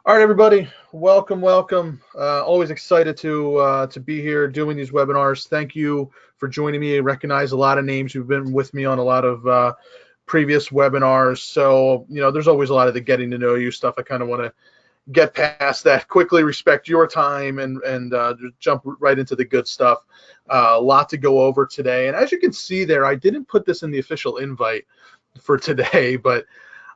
All right, everybody, welcome, welcome. Always excited to be here doing these webinars. Thank you for joining me. I recognize a lot of names who've been with me on a lot of previous webinars. So, there's always a lot of the getting to know you stuff. I kind of want to get past that quickly, respect your time, and just jump right into the good stuff. A lot to go over today. And as you can see there, I didn't put this in the official invite for today, but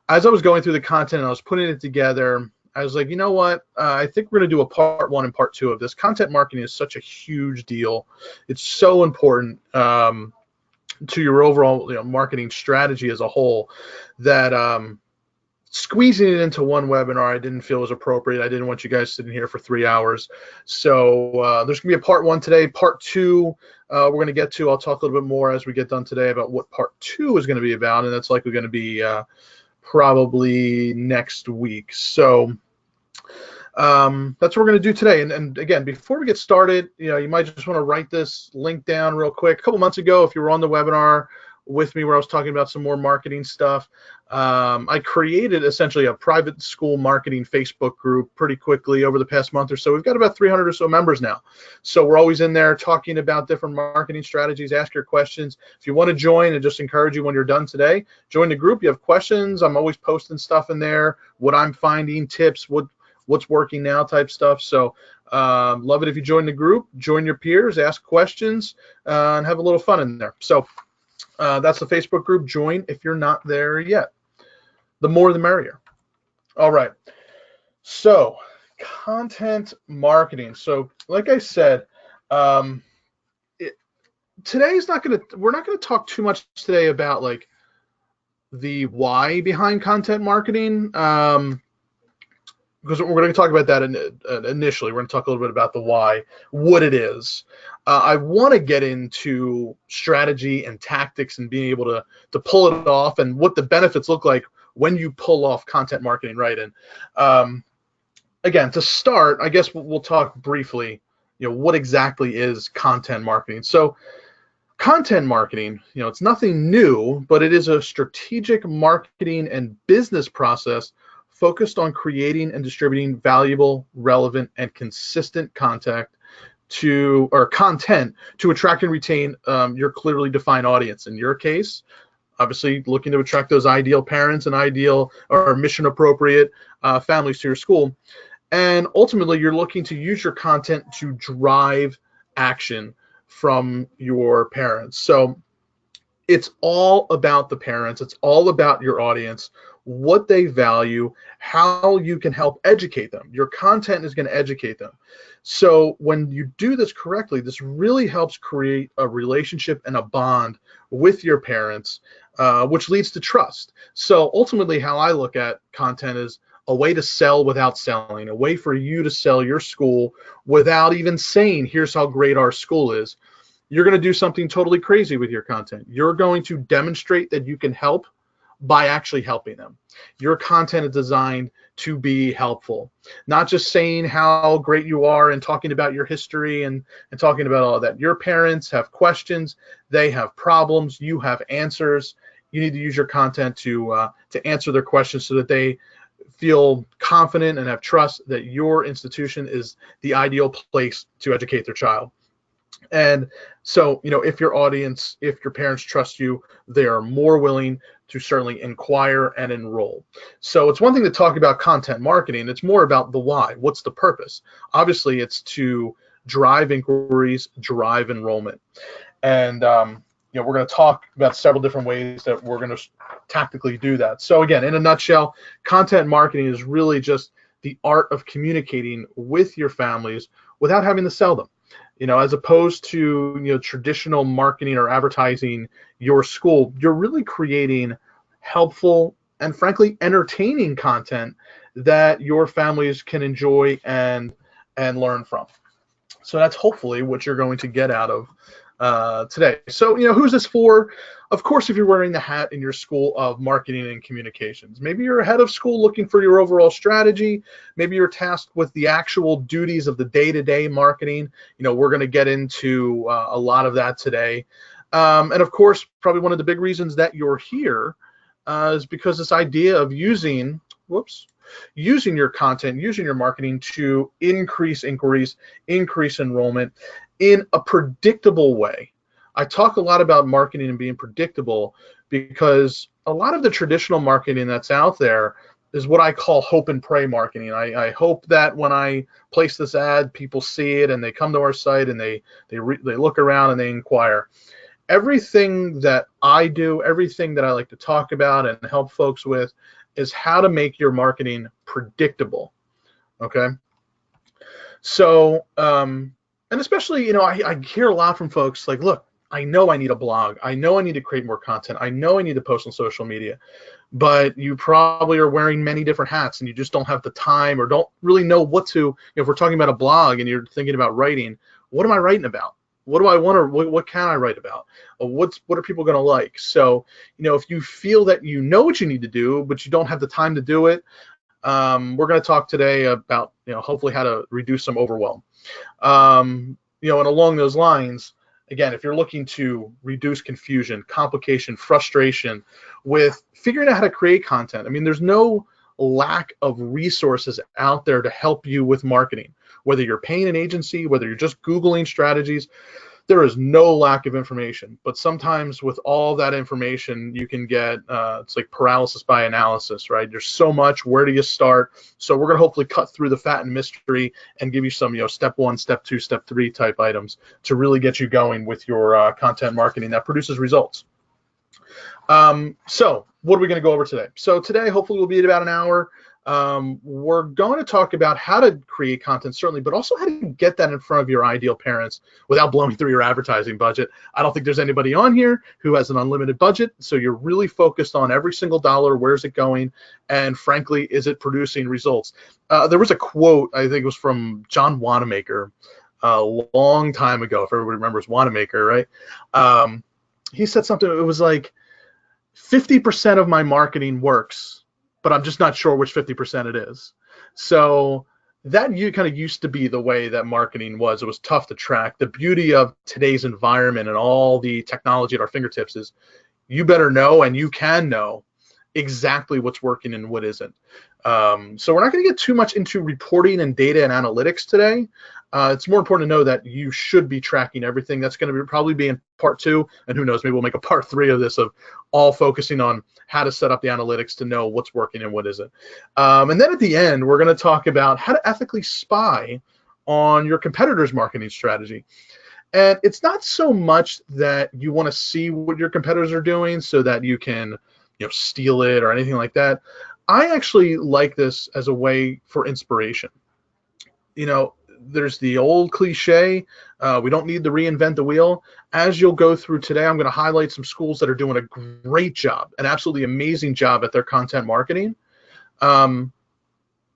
as I was going through the content and I was putting it together, I was like, you know what? I think we're going to do a part one and part two of this. Content marketing is such a huge deal. It's so important to your overall marketing strategy as a whole that squeezing it into one webinar I didn't feel was appropriate. I didn't want you guys sitting here for 3 hours. So there's going to be a part one today. Part two, we're going to get to. I'll talk a little bit more as we get done today about what part two is going to be about, and that's likely going to be probably next week. So that's what we're going to do today. And again, before we get started, you might just want to write this link down real quick. A couple months ago, if you were on the webinar with me where I was talking about some more marketing stuff, I created essentially a private school marketing Facebook group pretty quickly over the past month or so. We've got about 300 or so members now. So we're always in there talking about different marketing strategies. Ask your questions. If you want to join, and just encourage you when you're done today, join the group. You have questions. I'm always posting stuff in there, what I'm finding, tips, what's working now type stuff. So love it if you join the group, join your peers, ask questions, and have a little fun in there. So that's the Facebook group. Join if you're not there yet. The more the merrier. All right. So content marketing. So like I said, today's we're not going to talk too much today about like the why behind content marketing. Because we're going to talk about that initially. We're going to talk a little bit about the why, what it is. I want to get into strategy and tactics and being able to pull it off and what the benefits look like when you pull off content marketing, right? And again, to start, I guess we'll talk briefly, what exactly is content marketing. So content marketing, it's nothing new, but it is a strategic marketing and business process focused on creating and distributing valuable, relevant, and consistent content to attract and retain your clearly defined audience. In your case, obviously looking to attract those ideal parents and ideal or mission appropriate families to your school. And ultimately, you're looking to use your content to drive action from your parents. So it's all about the parents. It's all about your audience, what they value, how you can help educate them. Your content is going to educate them. So when you do this correctly, this really helps create a relationship and a bond with your parents, which leads to trust. So ultimately, how I look at content is a way to sell without selling, a way for you to sell your school without even saying, here's how great our school is. You're going to do something totally crazy with your content. You're going to demonstrate that you can help by actually helping them. Your content is designed to be helpful, not just saying how great you are and talking about your history and talking about all of that. Your parents have questions, they have problems, you have answers. You need to use your content to answer their questions so that they feel confident and have trust that your institution is the ideal place to educate their child. And so, if your audience, if your parents trust you, they are more willing to certainly inquire and enroll. So it's one thing to talk about content marketing. It's more about the why. What's the purpose? Obviously, it's to drive inquiries, drive enrollment. And, we're going to talk about several different ways that we're going to tactically do that. So again, in a nutshell, content marketing is really just the art of communicating with your families without having to sell them. As opposed to, traditional marketing or advertising your school, you're really creating helpful and frankly entertaining content that your families can enjoy and learn from. So that's hopefully what you're going to get out of today. So, who's this for? Of course, if you're wearing the hat in your school of marketing and communications, maybe you're a head of school looking for your overall strategy. Maybe you're tasked with the actual duties of the day-to-day marketing. We're going to get into a lot of that today. And of course, probably one of the big reasons that you're here is because this idea of using using your content, using your marketing to increase inquiries, increase enrollment in a predictable way. I talk a lot about marketing and being predictable because a lot of the traditional marketing that's out there is what I call hope and pray marketing. I hope that when I place this ad, people see it and they come to our site and they look around and they inquire. Everything that I do, everything that I like to talk about and help folks with is how to make your marketing predictable. Okay. So, and especially, I hear a lot from folks like, look, I know I need a blog. I know I need to create more content. I know I need to post on social media, but you probably are wearing many different hats and you just don't have the time or don't really know what to, if we're talking about a blog and you're thinking about writing, what am I writing about? What do I want to, what can I write about? What are people going to like? So, if you feel that you know what you need to do, but you don't have the time to do it, we're going to talk today about, hopefully how to reduce some overwhelm. And along those lines, again, if you're looking to reduce confusion, complication, frustration with figuring out how to create content, there's no lack of resources out there to help you with marketing. Whether you're paying an agency, whether you're just Googling strategies, there is no lack of information. But sometimes with all that information, you can get, it's like paralysis by analysis, right? There's so much, where do you start? So we're gonna hopefully cut through the fat and mystery and give you some, step 1, step 2, step 3 type items to really get you going with your content marketing that produces results. So what are we gonna go over today? So today, hopefully we'll be at about an hour. We're going to talk about how to create content, certainly, but also how to get that in front of your ideal parents without blowing through your advertising budget. I don't think there's anybody on here who has an unlimited budget, so you're really focused on every single dollar, where's it going, and frankly, is it producing results? There was a quote, I think it was from John Wanamaker a long time ago, if everybody remembers Wanamaker, right? He said something, it was like, 50% of my marketing works, but I'm just not sure which 50% it is. So that kind of used to be the way that marketing was. It was tough to track. The beauty of today's environment and all the technology at our fingertips is you better know, and you can know exactly what's working and what isn't. So we're not going to get too much into reporting and data and analytics today. It's more important to know that you should be tracking everything. That's going to probably be in part 2, and who knows, maybe we'll make a part 3 of this, of all focusing on how to set up the analytics to know what's working and what isn't. And then at the end, we're going to talk about how to ethically spy on your competitor's marketing strategy. And it's not so much that you want to see what your competitors are doing so that you can, steal it or anything like that. I actually like this as a way for inspiration. There's the old cliche, we don't need to reinvent the wheel. As you'll go through today, I'm going to highlight some schools that are doing a great job, an absolutely amazing job at their content marketing.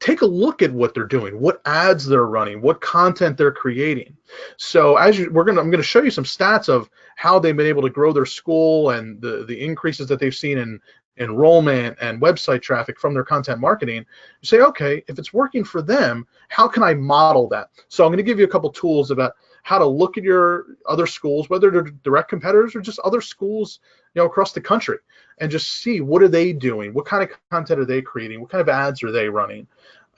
Take a look at what they're doing, what ads they're running, what content they're creating. So I'm going to show you some stats of how they've been able to grow their school and the increases that they've seen in enrollment and website traffic from their content marketing. You say, okay, if it's working for them, how can I model that? So I'm going to give you a couple tools about how to look at your other schools, whether they're direct competitors or just other schools, across the country, and just see what are they doing, what kind of content are they creating, what kind of ads are they running,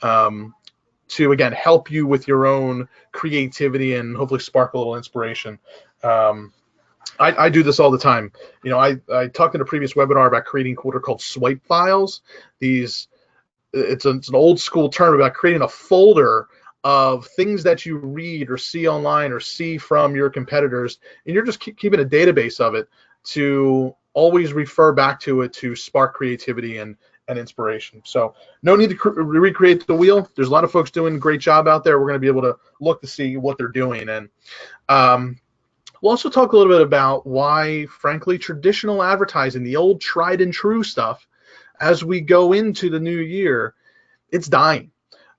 to again help you with your own creativity and hopefully spark a little inspiration. I do this all the time. I talked in a previous webinar about creating what are called swipe files. It's an old school term about creating a folder of things that you read or see online or see from your competitors, and you're just keeping a database of it to always refer back to it to spark creativity and inspiration. So no need to recreate the wheel. There's a lot of folks doing a great job out there. We're going to be able to look to see what they're doing. And we'll also talk a little bit about why, frankly, traditional advertising, the old tried and true stuff, as we go into the new year, it's dying.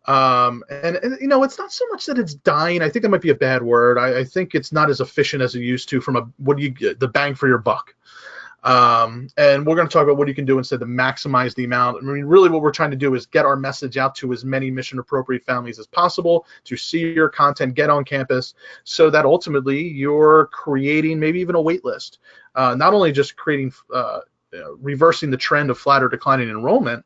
And it's not so much that it's dying. I think that might be a bad word. I think it's not as efficient as it used to from the bang for your buck. And we're going to talk about what you can do instead to maximize the amount. Really what we're trying to do is get our message out to as many mission appropriate families as possible to see your content get on campus, so that ultimately you're creating maybe even a wait list. Not only just creating reversing the trend of flat or declining enrollment,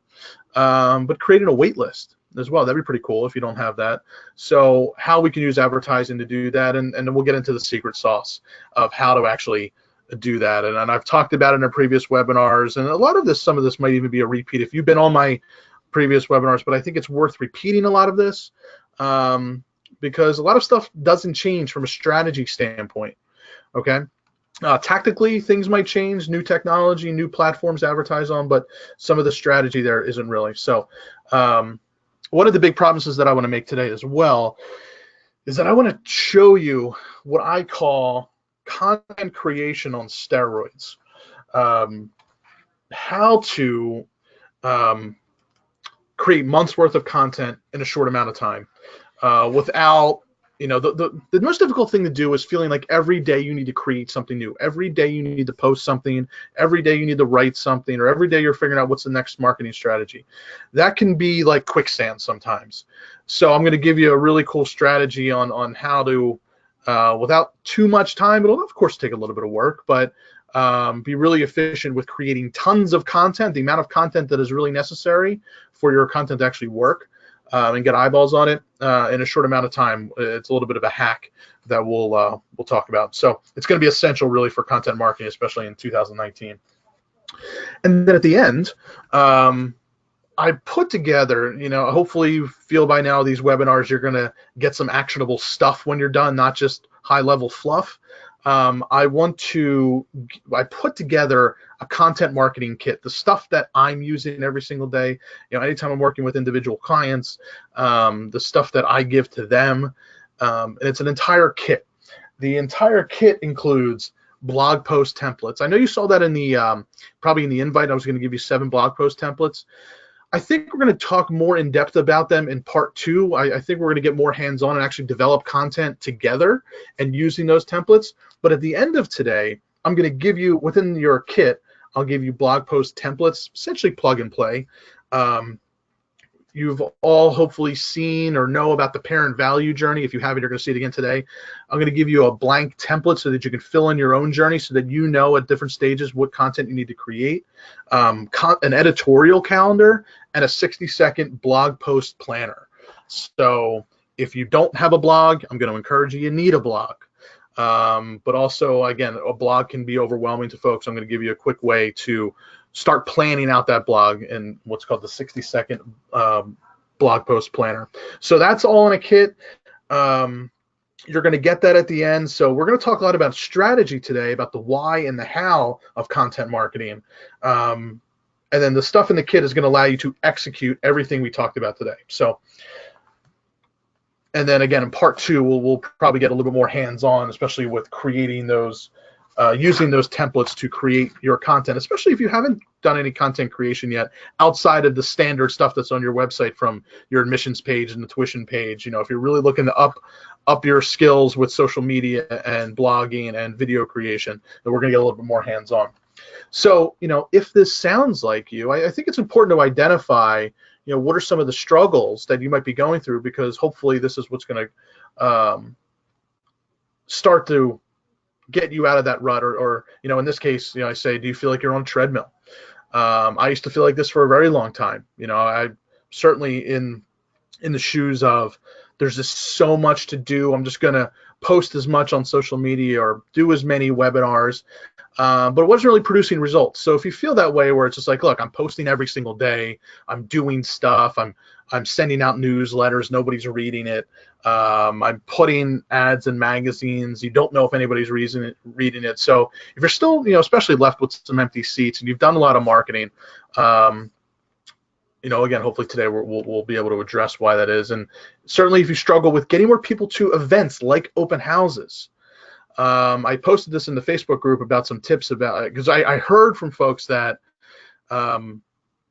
but creating a wait list as well. That'd be pretty cool if you don't have that. So how we can use advertising to do that, and then we'll get into the secret sauce of how to actually do that. And I've talked about it in our previous webinars, and a lot of this, some of this might even be a repeat if you've been on my previous webinars, but I think it's worth repeating a lot of this because a lot of stuff doesn't change from a strategy standpoint, okay? Tactically, things might change, new technology, new platforms to advertise on, but some of the strategy there isn't really. So one of the big promises that I want to make today as well is that I want to show you what I call content creation on steroids. How to create months worth of content in a short amount of time without, the most difficult thing to do is feeling like every day you need to create something new. Every day you need to post something. Every day you need to write something, or every day you're figuring out what's the next marketing strategy. That can be like quicksand sometimes. So I'm going to give you a really cool strategy on how to, without too much time, it'll of course take a little bit of work, but be really efficient with creating tons of content, the amount of content that is really necessary for your content to actually work and get eyeballs on it in a short amount of time. It's a little bit of a hack that we'll talk about. So it's going to be essential really for content marketing, especially in 2019. And then at the end, I put together, hopefully you feel by now these webinars, you're going to get some actionable stuff when you're done, not just high level fluff. I put together a content marketing kit, the stuff that I'm using every single day. Anytime I'm working with individual clients, the stuff that I give to them, and it's an entire kit. The entire kit includes blog post templates. I know you saw that in the probably in the invite. I was going to give you 7 blog post templates. I think we're going to talk more in depth about them in part 2. I think we're going to get more hands-on and actually develop content together and using those templates. But at the end of today, I'm going to give you, within your kit, I'll give you blog post templates, essentially plug and play. You've all hopefully seen or know about the parent value journey. If you haven't, you're going to see it again today. I'm going to give you a blank template so that you can fill in your own journey so that you know at different stages what content you need to create, an editorial calendar, and a 60-second blog post planner. So if you don't have a blog, I'm going to encourage you need a blog. But also, again, a blog can be overwhelming to folks. I'm going to give you a quick way to start planning out that blog in what's called the 60-second blog post planner. So that's all in a kit. You're going to get that at the end. So we're going to talk a lot about strategy today, about the why and the how of content marketing. And then the stuff in the kit is going to allow you to execute everything we talked about today. So, and then again, in part 2, we'll probably get a little bit more hands-on, especially with creating those, using those templates to create your content, especially if you haven't done any content creation yet outside of the standard stuff that's on your website from your admissions page and the tuition page. If you're really looking to up your skills with social media and blogging and video creation, then we're going to get a little bit more hands-on. So, if this sounds like you, I think it's important to identify, what are some of the struggles that you might be going through, because hopefully this is what's going to start to get you out of that rut, or in this case, I say, do you feel like you're on a treadmill? I used to feel like this for a very long time. I certainly in the shoes of, there's just so much to do. I'm just going to post as much on social media or do as many webinars, but it wasn't really producing results. So if you feel that way, where it's just like, look, I'm posting every single day, I'm doing stuff, I'm sending out newsletters, nobody's reading it, I'm putting ads in magazines, you don't know if anybody's reading it. So if you're still, especially left with some empty seats and you've done a lot of marketing, again, hopefully today we'll be able to address why that is. And certainly if you struggle with getting more people to events like open houses, I posted this in the Facebook group about some tips about it, because I heard from folks that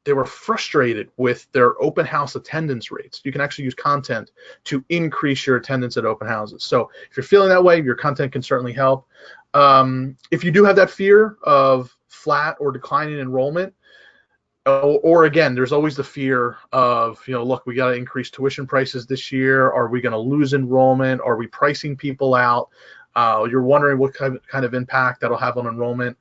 they were frustrated with their open house attendance rates. You can actually use content to increase your attendance at open houses. So if you're feeling that way, your content can certainly help. If you do have that fear of flat or declining enrollment, or again, there's always the fear of, look, we got to increase tuition prices this year. Are we going to lose enrollment? Are we pricing people out? You're wondering what kind of impact that'll have on enrollment.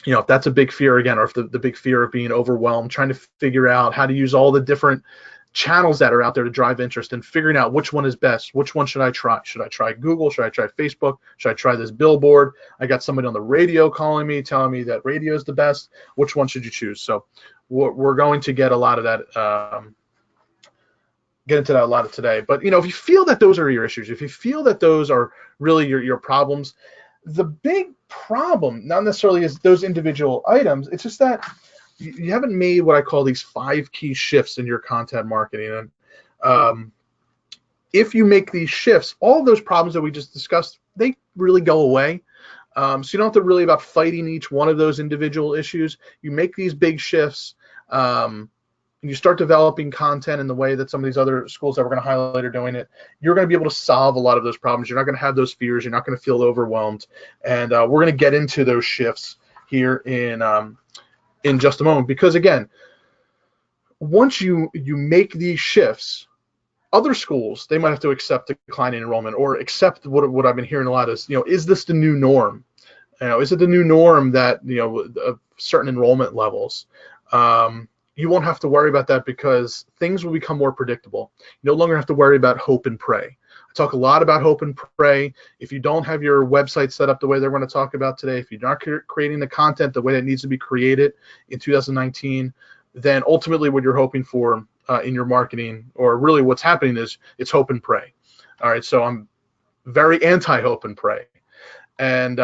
if that's a big fear again, or if the big fear of being overwhelmed, trying to figure out how to use all the different channels that are out there to drive interest and figuring out which one is best. Which one should I try? Should I try Google? Should I try Facebook? Should I try this billboard? I got somebody on the radio calling me, telling me that radio is the best. Which one should you choose? So we're going to get a lot of that, get into that a lot of today. But if you feel that those are your issues, if you feel that those are really your problems, the big problem not necessarily is those individual items. It's just that you haven't made what I call these 5 key shifts in your content marketing. And if you make these shifts, all of those problems that we just discussed, they really go away. So you don't have to really about fighting each one of those individual issues. You make these big shifts, and you start developing content in the way that some of these other schools that we're going to highlight are doing it. You're going to be able to solve a lot of those problems. You're not going to have those fears. You're not going to feel overwhelmed. And we're going to get into those shifts here in just a moment, because again, once you make these shifts, other schools, they might have to accept declining enrollment or accept what I've been hearing a lot is this the new norm? Is it the new norm that of certain enrollment levels? You won't have to worry about that because things will become more predictable. You no longer have to worry about hope and pray. I talk a lot about hope and pray. If you don't have your website set up the way they're going to talk about today, if you're not creating the content the way it needs to be created in 2019, then ultimately what you're hoping for in your marketing, or really what's happening, is it's hope and pray. All right, so I'm very anti-hope and pray. And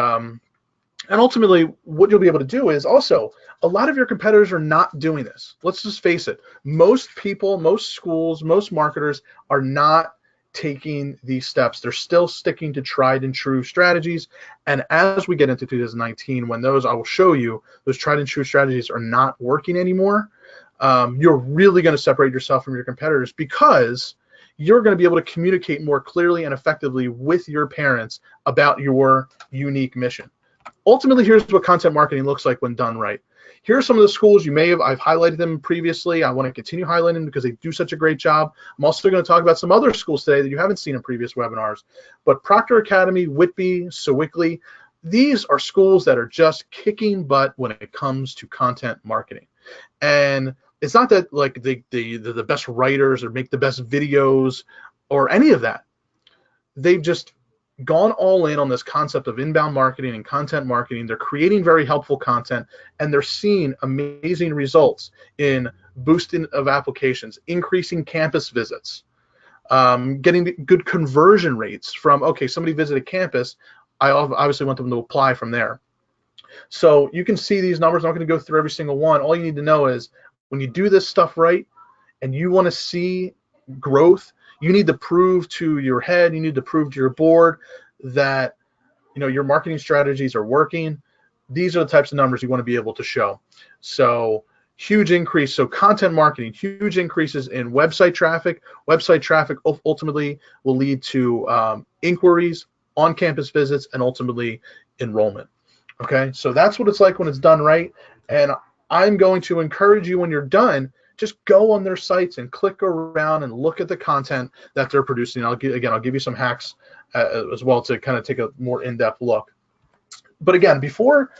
ultimately what you'll be able to do is also, a lot of your competitors are not doing this. Let's just face it. Most people, most schools, most marketers are not taking these steps. They're still sticking to tried and true strategies. And as we get into 2019, when those, I will show you, those tried and true strategies are not working anymore, you're really going to separate yourself from your competitors, because you're going to be able to communicate more clearly and effectively with your parents about your unique mission. Ultimately, here's what content marketing looks like when done right. Here are some of the schools I've highlighted them previously. I want to continue highlighting them because they do such a great job. I'm also going to talk about some other schools today that you haven't seen in previous webinars. But Proctor Academy, Whitby, Sewickley, these are schools that are just kicking butt when it comes to content marketing. And it's not that like they're the best writers or make the best videos or any of that. They've just gone all in on this concept of inbound marketing and content marketing. They're creating very helpful content, and they're seeing amazing results in boosting of applications, increasing campus visits, getting good conversion rates from, okay, somebody visited campus, I obviously want them to apply from there. So you can see these numbers. I'm not going to go through every single one. All you need to know is when you do this stuff right and you want to see growth, you need to prove to your head, you need to prove to your board that your marketing strategies are working. These are the types of numbers you want to be able to show. So huge increase. So content marketing, huge increases in website traffic. Website traffic ultimately will lead to inquiries, on-campus visits, and ultimately enrollment. Okay, so that's what it's like when it's done right. And I'm going to encourage you, when you're done, just go on their sites and click around and look at the content that they're producing. I'll give you some hacks as well to kind of take a more in-depth look. But again, before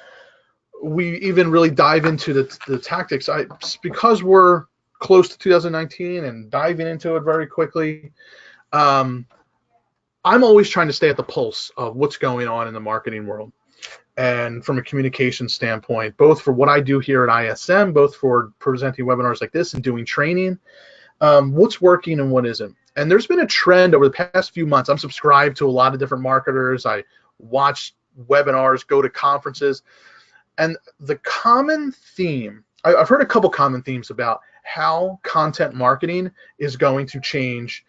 we even really dive into the tactics, because we're close to 2019 and diving into it very quickly, I'm always trying to stay at the pulse of what's going on in the marketing world. And from a communication standpoint, both for what I do here at ISM, both for presenting webinars like this and doing training, what's working and what isn't. And there's been a trend over the past few months. I'm subscribed to a lot of different marketers. I watch webinars, go to conferences. And the common theme, I've heard a couple common themes about how content marketing is going to change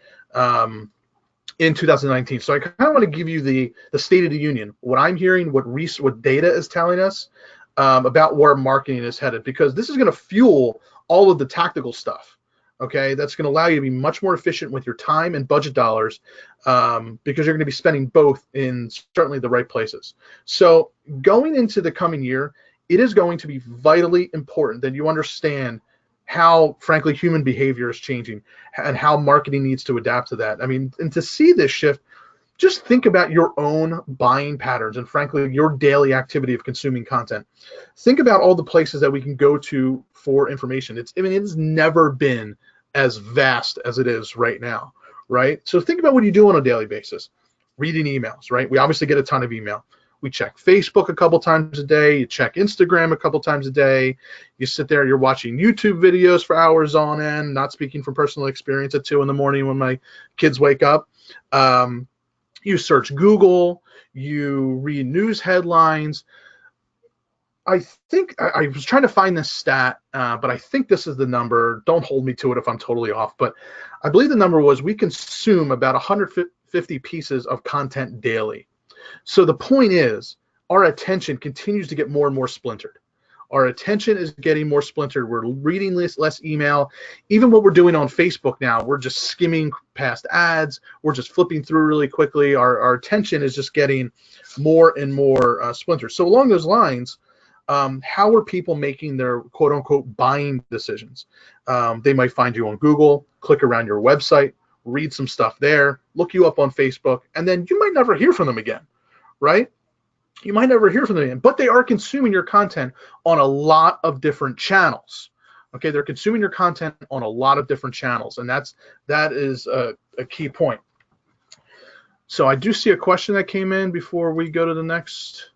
in 2019. So I kind of want to give you the state of the union, what I'm hearing, what data is telling us about where marketing is headed, because this is going to fuel all of the tactical stuff. Okay, that's going to allow you to be much more efficient with your time and budget dollars, because you're going to be spending both in certainly the right places. So going into the coming year, it is going to be vitally important that you understand how, frankly, human behavior is changing and how marketing needs to adapt to that. I mean, and to see this shift, just think about your own buying patterns and, frankly, your daily activity of consuming content. Think about all the places that we can go to for information. It's never been as vast as it is right now, right? So think about what you do on a daily basis. Reading emails, right? We obviously get a ton of email. We check Facebook a couple times a day. You check Instagram a couple times a day. You sit there, you're watching YouTube videos for hours on end, not speaking from personal experience at 2 in the morning when my kids wake up. You search Google, you read news headlines. I think I was trying to find this stat, but I think this is the number. Don't hold me to it if I'm totally off, but I believe the number was we consume about 150 pieces of content daily. So the point is, our attention continues to get more and more splintered. Our attention is getting more splintered. We're reading less email. Even what we're doing on Facebook now, we're just skimming past ads. We're just flipping through really quickly. Our attention is just getting more and more splintered. So along those lines, how are people making their quote unquote buying decisions? They might find you on Google, click around your website, read some stuff there, look you up on Facebook, and then you might never hear from them again, right? You might never hear from them again, but they are consuming your content on a lot of different channels. Okay, they're consuming your content on a lot of different channels, and that is a key point. So I do see a question that came in before we go to the next.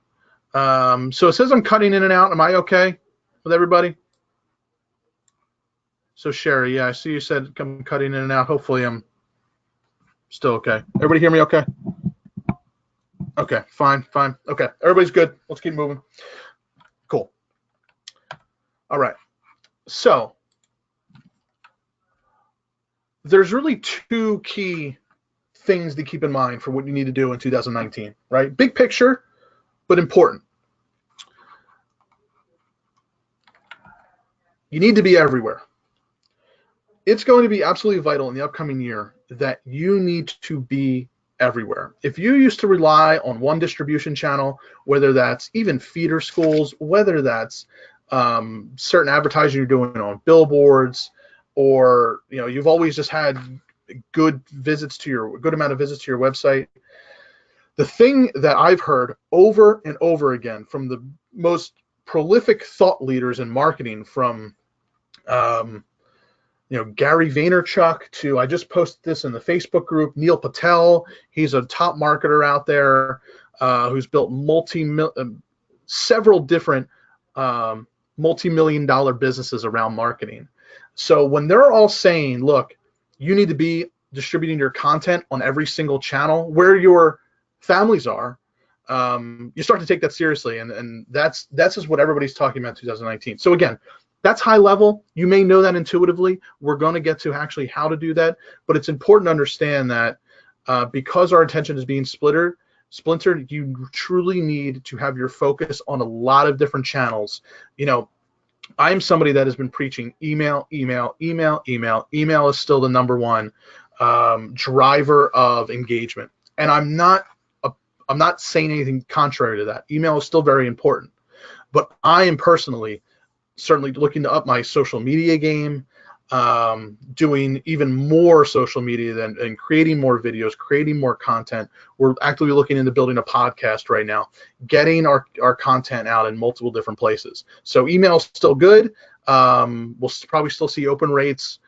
So it says I'm cutting in and out. Am I okay with everybody? So Sherry, yeah, I see you said I'm cutting in and out. Hopefully I'm still okay. Everybody hear me okay? Okay, fine. Okay, everybody's good. Let's keep moving. Cool. All right. So there's really two key things to keep in mind for what you need to do in 2019, right? Big picture, but important. You need to be everywhere. It's going to be absolutely vital in the upcoming year that you need to be everywhere. If you used to rely on one distribution channel, whether that's even feeder schools, whether that's certain advertising you're doing on billboards, or you've always just had good amount of visits to your website. The thing that I've heard over and over again from the most prolific thought leaders in marketing, from Gary Vaynerchuk to, I just posted this in the Facebook group, Neil Patel. He's a top marketer out there who's built several different multi-million-dollar businesses around marketing. So when they're all saying, look, you need to be distributing your content on every single channel where your families are, you start to take that seriously, and that's just what everybody's talking about in 2019. So again, that's high level. You may know that intuitively. We're going to get to actually how to do that, but it's important to understand that because our attention is being splintered, you truly need to have your focus on a lot of different channels. I'm somebody that has been preaching email. Email is still the number one driver of engagement, and I'm not saying anything contrary to that. Email is still very important, but I am personally certainly looking to up my social media game, doing even more social media and creating more videos, creating more content. We're actively looking into building a podcast right now, getting our content out in multiple different places. So email is still good. We'll probably still see open rates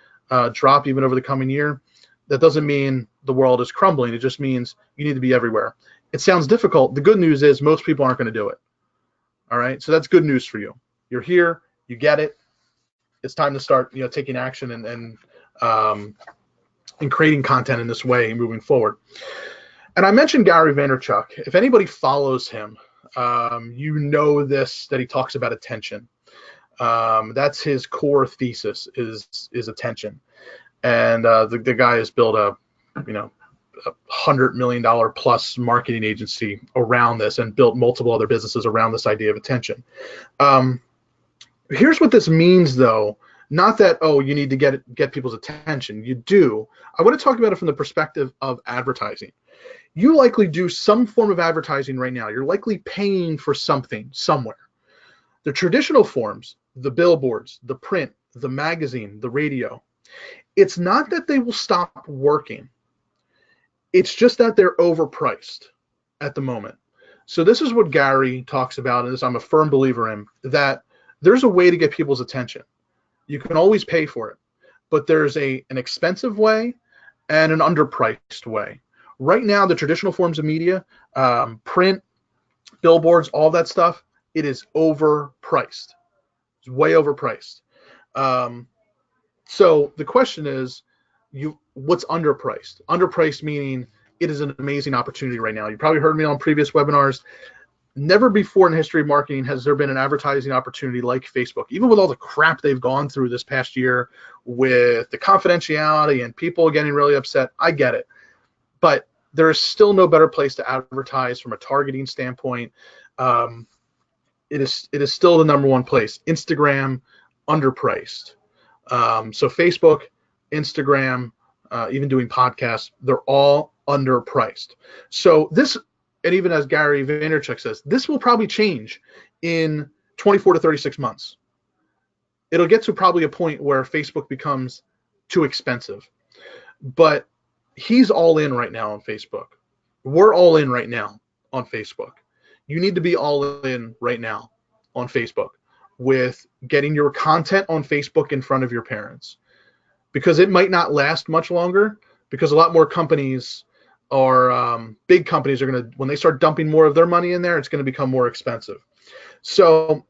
drop even over the coming year. That doesn't mean the world is crumbling. It just means you need to be everywhere. It sounds difficult. The good news is most people aren't going to do it. All right, so that's good news for you. You're here. You get it. It's time to start, taking action and creating content in this way moving forward. And I mentioned Gary Vaynerchuk. If anybody follows him, that he talks about attention. That's his core thesis is attention. And the guy has built a $100 million plus marketing agency around this and built multiple other businesses around this idea of attention. Here's what this means, though. Not that, you need to get people's attention. You do. I want to talk about it from the perspective of advertising. You likely do some form of advertising right now. You're likely paying for something somewhere. The traditional forms, the billboards, the print, the magazine, the radio, it's not that they will stop working. It's just that they're overpriced at the moment. So this is what Gary talks about, and this I'm a firm believer in, that there's a way to get people's attention. You can always pay for it, but there's an expensive way and an underpriced way. Right now, the traditional forms of media, print, billboards, all that stuff, it is overpriced. It's way overpriced. So the question is, what's underpriced? Underpriced meaning it is an amazing opportunity right now. You probably heard me on previous webinars. Never before in the history of marketing has there been an advertising opportunity like Facebook. Even with all the crap they've gone through this past year with the confidentiality and people getting really upset, I get it. But there is still no better place to advertise from a targeting standpoint. It is still the number one place. Instagram, underpriced. So Facebook, Instagram, even doing podcasts, they're all underpriced. So this, and even as Gary Vaynerchuk says, this will probably change in 24 to 36 months. It'll get to probably a point where Facebook becomes too expensive. But he's all in right now on Facebook. We're all in right now on Facebook. You need to be all in right now on Facebook with getting your content on Facebook in front of your parents, because it might not last much longer, because a lot more companies are, big companies are going to, when they start dumping more of their money in there, it's going to become more expensive. So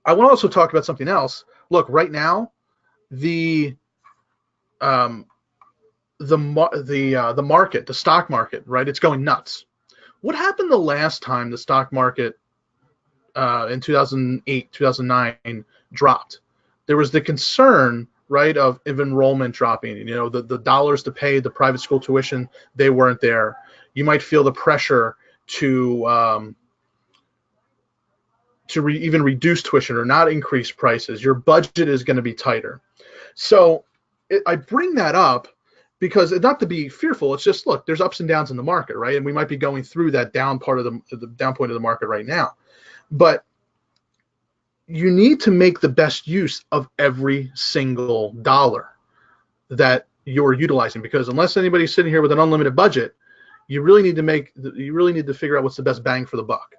I want to also talk about something else. Look, right now, the market, the stock market, right? It's going nuts. What happened the last time the stock market in 2008, 2009 dropped? There was the concern, right, of enrollment dropping. You know, the dollars to pay the private school tuition, they weren't there. You might feel the pressure to even reduce tuition or not increase prices. Your budget is going to be tighter. So I bring that up because, not to be fearful, it's just, look, there's ups and downs in the market, right? And we might be going through that down part of the down point of the market right now. But you need to make the best use of every single dollar that you're utilizing, because unless anybody's sitting here with an unlimited budget, you really need to figure out what's the best bang for the buck.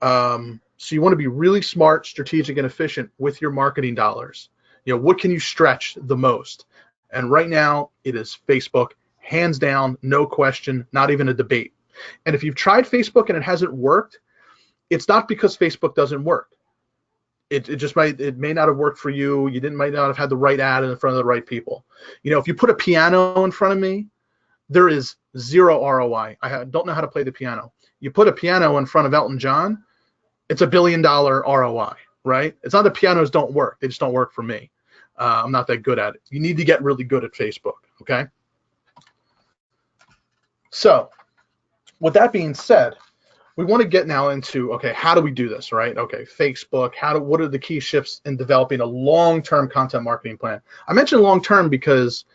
So you want to be really smart, strategic, and efficient with your marketing dollars. You know, what can you stretch the most? And right now, it is Facebook, hands down, no question, not even a debate. And if you've tried Facebook and it hasn't worked, it's not because Facebook doesn't work. It may not have worked for you. Might not have had the right ad in front of the right people. You know, if you put a piano in front of me, there is zero ROI. I don't know how to play the piano. You put a piano in front of Elton John, it's $1 billion ROI, right? It's not that pianos don't work. They just don't work for me. I'm not that good at it. You need to get really good at Facebook, okay? So with that being said, we want to get now into, okay, how do we do this, right? Okay, Facebook, what are the key shifts in developing a long-term content marketing plan? I mentioned long-term because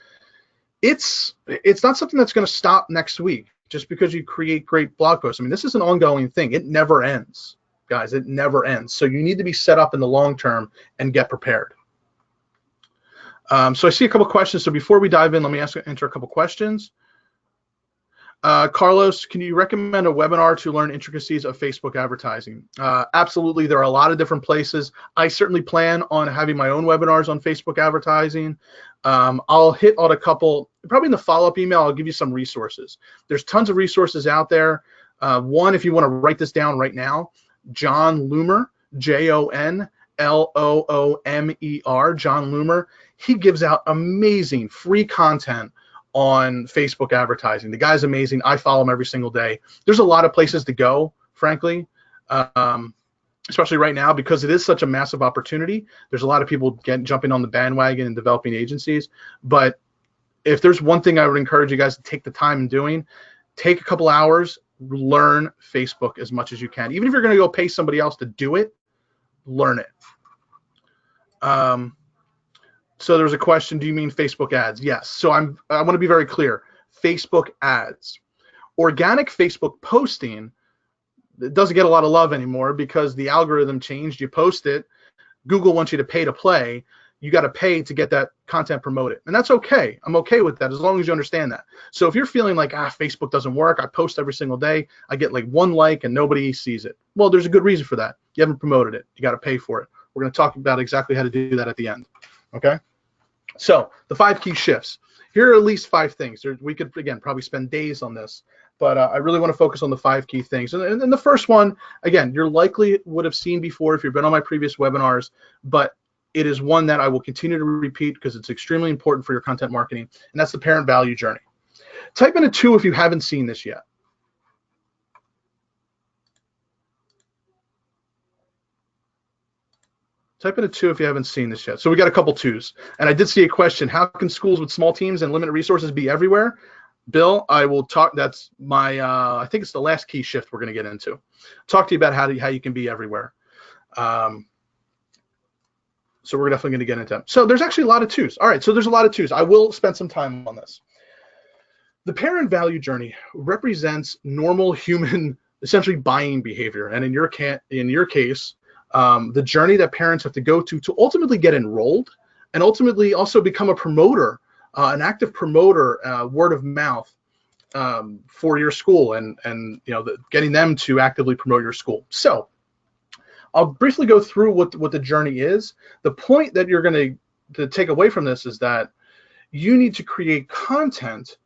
it's not something that's going to stop next week just because you create great blog posts. I mean, this is an ongoing thing. It never ends, guys. It never ends. So you need to be set up in the long term and get prepared. So I see a couple questions. So before we dive in, let me answer a couple questions. Carlos, can you recommend a webinar to learn intricacies of Facebook advertising? Absolutely. There are a lot of different places. I certainly plan on having my own webinars on Facebook advertising. I'll hit on a couple, probably in the follow-up email, I'll give you some resources. There's tons of resources out there. One, if you want to write this down right now, John Loomer, JONLOOMER, John Loomer. He gives out amazing free content on Facebook advertising. The guy's amazing. I follow him every single day. There's a lot of places to go, frankly, especially right now because it is such a massive opportunity. There's a lot of people jumping on the bandwagon and developing agencies. But if there's one thing I would encourage you guys to take the time in doing, take a couple hours, learn Facebook as much as you can. Even if you're going to go pay somebody else to do it, learn it. So there's a question, do you mean Facebook ads? Yes. So I want to be very clear. Facebook ads. Organic Facebook posting, it doesn't get a lot of love anymore because the algorithm changed. You post it, Google wants you to pay to play. you got to pay to get that content promoted. And that's okay. I'm okay with that as long as you understand that. So if you're feeling like, Facebook doesn't work, I post every single day, I get like 1 like and nobody sees it. Well, there's a good reason for that. You haven't promoted it. You got to pay for it. We're going to talk about exactly how to do that at the end. Okay? So the 5 key shifts. Here are at least 5 things. We could, again, probably spend days on this, but I really want to focus on the 5 key things. And the first one, again, you're likely would have seen before if you've been on my previous webinars, but it is one that I will continue to repeat because it's extremely important for your content marketing, and that's the parent value journey. Type in a 2 if you haven't seen this yet. Type in a 2 if you haven't seen this yet. So we got a couple 2s. And I did see a question, how can schools with small teams and limited resources be everywhere? Bill, I will talk, that's my, I think it's the last key shift we're going to get into. Talk to you about how you can be everywhere. So we're definitely going to get into them. So there's actually a lot of 2s. All right, so there's a lot of 2s. I will spend some time on this. The parent value journey represents normal human, essentially buying behavior. And in your case, the journey that parents have to go to ultimately get enrolled and ultimately also become a promoter, an active promoter, word of mouth for your school and getting them to actively promote your school. So I'll briefly go through what the journey is. The point that you're going to take away from this is that you need to create content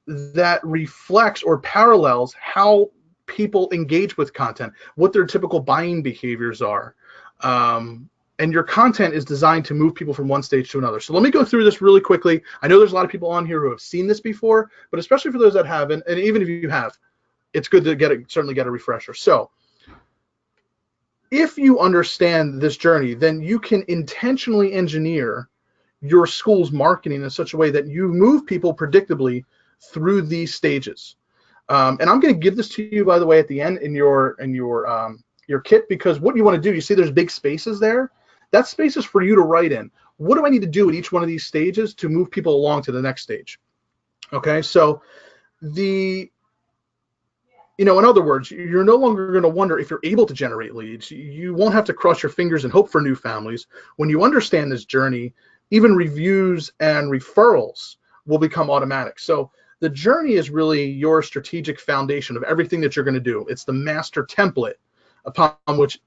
that reflects or parallels how people engage with content, what their typical buying behaviors are. And your content is designed to move people from one stage to another. So let me go through this really quickly. I know there's a lot of people on here who have seen this before, but especially for those that haven't, and even if you have, it's good to certainly get a refresher. So if you understand this journey, then you can intentionally engineer your school's marketing in such a way that you move people predictably through these stages. And I'm going to give this to you, by the way, at the end in your kit, because what you want to do, you see there's big spaces there. That space is for you to write in. What do I need to do at each one of these stages to move people along to the next stage? Okay, so in other words, you're no longer going to wonder if you're able to generate leads. You won't have to cross your fingers and hope for new families. When you understand this journey, even reviews and referrals will become automatic. So the journey is really your strategic foundation of everything that you're going to do. It's the master template upon which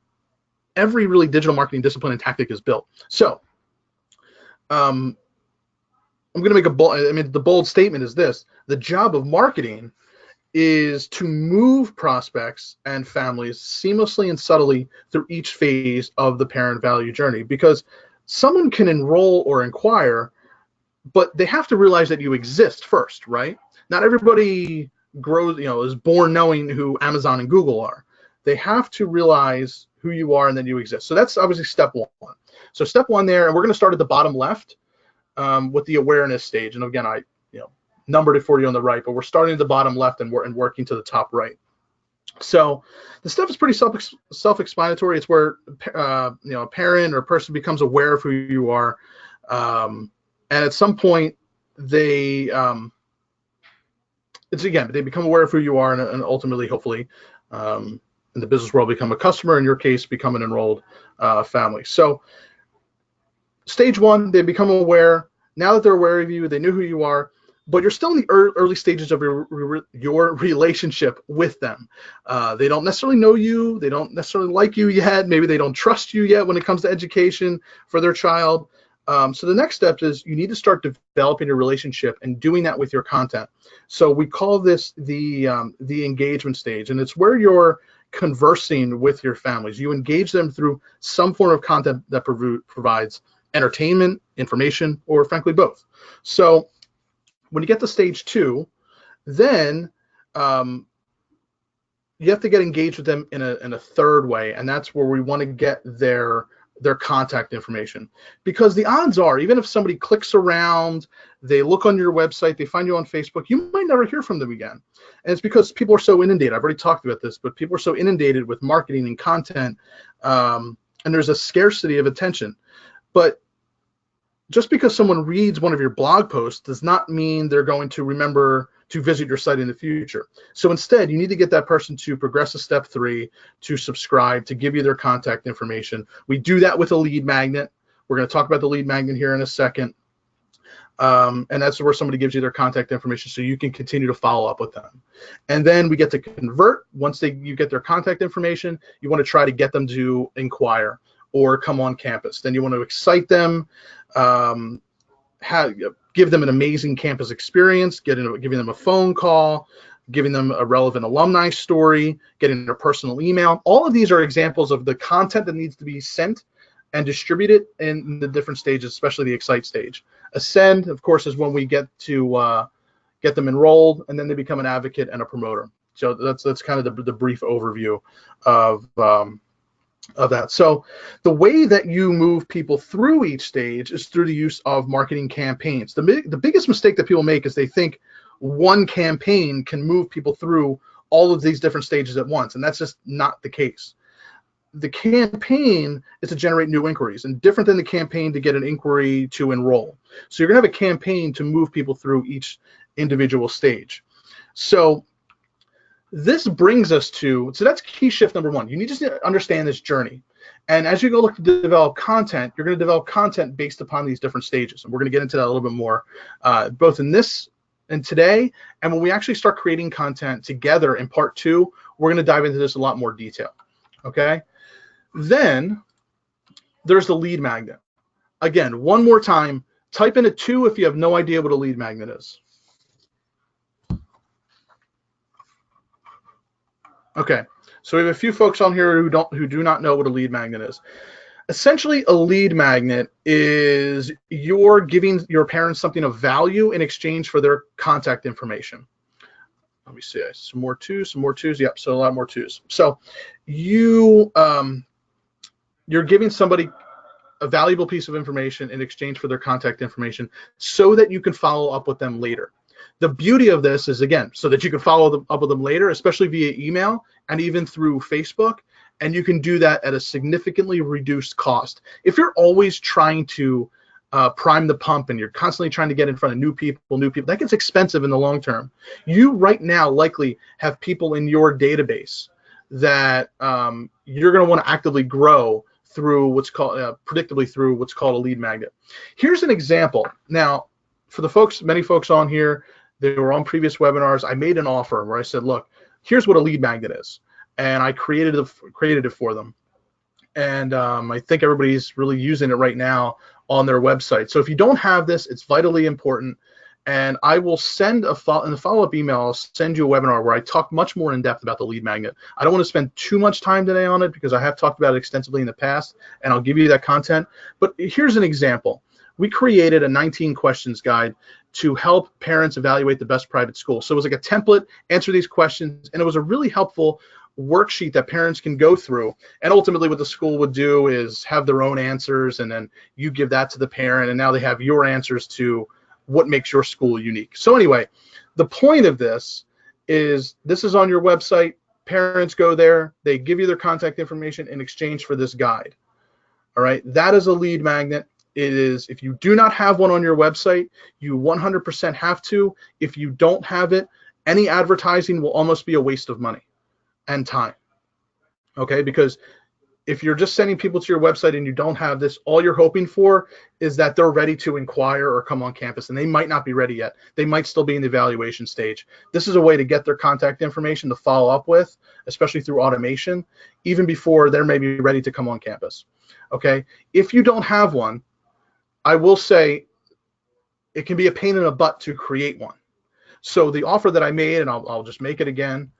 every really digital marketing discipline and tactic is built. So I'm going to make the bold statement is this: the job of marketing is to move prospects and families seamlessly and subtly through each phase of the parent value journey, because someone can enroll or inquire, but they have to realize that you exist first, right? Not everybody grows, is born knowing who Amazon and Google are. They have to realize who you are and that you exist. So that's obviously step 1. So step 1 there, and we're going to start at the bottom left with the awareness stage. And again, I numbered it for you on the right, but we're starting at the bottom left and working to the top right. So the stuff is pretty self-explanatory. It's where a parent or a person becomes aware of who you are, and at some point they become aware of who you are, and ultimately, hopefully, in the business world, become a customer. In your case, become an enrolled family. So stage 1, they become aware. Now that they're aware of you, they knew who you are, but you're still in the early stages of your relationship with them. They don't necessarily know you. They don't necessarily like you yet. Maybe they don't trust you yet when it comes to education for their child. So the next step is you need to start developing your relationship and doing that with your content. So we call this the engagement stage, and it's where you're conversing with your families. You engage them through some form of content that provides entertainment, information, or frankly both. So when you get to stage 2, then you have to get engaged with them in a third way, and that's where we want to get their contact information. Because the odds are, even if somebody clicks around, they look on your website, they find you on Facebook, you might never hear from them again. And it's because people are so inundated. I've already talked about this, but people are so inundated with marketing and content, and there's a scarcity of attention. But just because someone reads one of your blog posts does not mean they're going to remember to visit your site in the future. So instead, you need to get that person to progress to step 3, to subscribe, to give you their contact information. We do that with a lead magnet. We're going to talk about the lead magnet here in a second. And that's where somebody gives you their contact information so you can continue to follow up with them. And then we get to convert. Once you get their contact information, you want to try to get them to inquire or come on campus. Then you want to excite them, give them an amazing campus experience, giving them a phone call, giving them a relevant alumni story, getting their personal email. All of these are examples of the content that needs to be sent and distributed in the different stages, especially the excite stage. Ascend, of course, is when we get to get them enrolled, and then they become an advocate and a promoter. So that's kind of the brief overview of that. So the way that you move people through each stage is through the use of marketing campaigns. The biggest mistake that people make is they think one campaign can move people through all of these different stages at once, and that's just not the case. The campaign is to generate new inquiries, and different than the campaign to get an inquiry to enroll. So you're going to have a campaign to move people through each individual stage. So this brings us to, so that's key shift number one. You need to understand this journey. And as you go look to develop content, you're going to develop content based upon these different stages. And we're going to get into that a little bit more, both in this and today. And when we actually start creating content together in part 2, we're going to dive into this in a lot more detail. Okay. Then there's the lead magnet. Again, one more time, type in a 2 if you have no idea what a lead magnet is. Okay, so we have a few folks on here who do not know what a lead magnet is. Essentially, a lead magnet is you're giving your parents something of value in exchange for their contact information. Let me see, some more 2s. Yep, so a lot more 2s. So you're giving somebody a valuable piece of information in exchange for their contact information so that you can follow up with them later. The beauty of this is, again, so that you can follow up with them later, especially via email and even through Facebook, and you can do that at a significantly reduced cost. If you're always trying to prime the pump and you're constantly trying to get in front of new people, that gets expensive in the long term. You right now likely have people in your database that you're going to want to actively grow through what's called, predictably through what's called a lead magnet. Here's an example. Now, for the folks, many folks on here, they were on previous webinars, I made an offer where I said, look, here's what a lead magnet is. And I created it for them. And I think everybody's really using it right now on their website. So if you don't have this, it's vitally important. And I will send in the follow-up email, I'll send you a webinar where I talk much more in depth about the lead magnet. I don't want to spend too much time today on it because I have talked about it extensively in the past, and I'll give you that content. But here's an example. We created a 19 questions guide to help parents evaluate the best private school. So it was like a template, answer these questions, and it was a really helpful worksheet that parents can go through. And ultimately what the school would do is have their own answers, and then you give that to the parent, and now they have your answers to what makes your school unique. So anyway, the point of this is on your website. Parents go there, they give you their contact information in exchange for this guide. All right, that is a lead magnet. It is, if you do not have one on your website, you 100% have to. If you don't have it, any advertising will almost be a waste of money and time. Okay, because if you're just sending people to your website and you don't have this, all you're hoping for is that they're ready to inquire or come on campus, and they might not be ready yet. They might still be in the evaluation stage. This is a way to get their contact information to follow up with, especially through automation, even before they're maybe ready to come on campus. Okay, if you don't have one, I will say it can be a pain in the butt to create one. So the offer that I made, and I'll just make it again,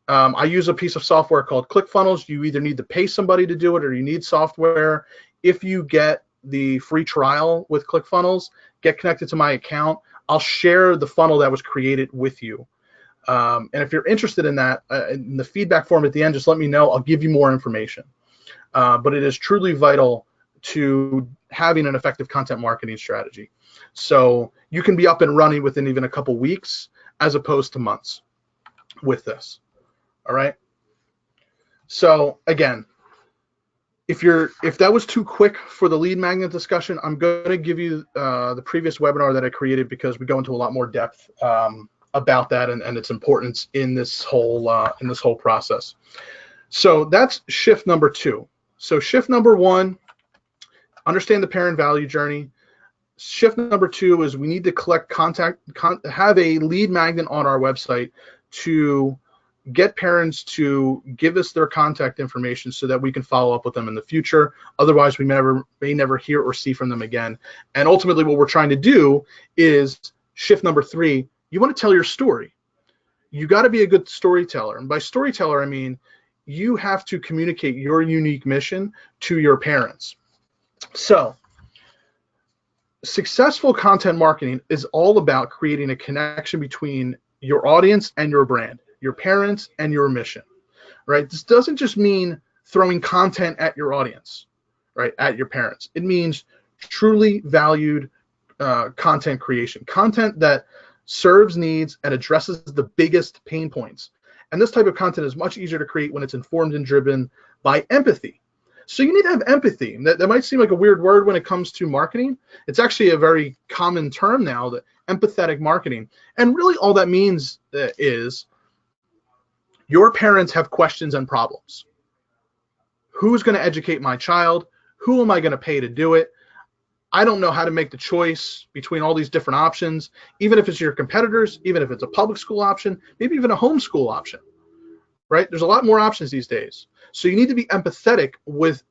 I use a piece of software called ClickFunnels. You either need to pay somebody to do it or you need software. If you get the free trial with ClickFunnels, get connected to my account, I'll share the funnel that was created with you. And if you're interested in that, in the feedback form at the end, just let me know. I'll give you more information. But it is truly vital to having an effective content marketing strategy. So you can be up and running within even a couple weeks as opposed to months with this. All right. So again, if that was too quick for the lead magnet discussion, I'm going to give you the previous webinar that I created because we go into a lot more depth about that and its importance in this whole process. So that's shift number 2. So shift number 1, understand the parent value journey. Shift number 2 is we need to collect have a lead magnet on our website to get parents to give us their contact information so that we can follow up with them in the future. Otherwise, we may never hear or see from them again. And ultimately, what we're trying to do is shift number 3. You want to tell your story. You got to be a good storyteller. And by storyteller, I mean you have to communicate your unique mission to your parents. So successful content marketing is all about creating a connection between your audience and your brand, your parents and your mission, right? This doesn't just mean throwing content at your audience, right, at your parents. It means truly valued content creation, content that serves needs and addresses the biggest pain points. And this type of content is much easier to create when it's informed and driven by empathy. So you need to have empathy. That might seem like a weird word when it comes to marketing. It's actually a very common term now, the empathetic marketing. And really all that means is your parents have questions and problems. Who's going to educate my child? Who am I going to pay to do it? I don't know how to make the choice between all these different options, even if it's your competitors, even if it's a public school option, maybe even a homeschool option, right? There's a lot more options these days. So you need to be empathetic with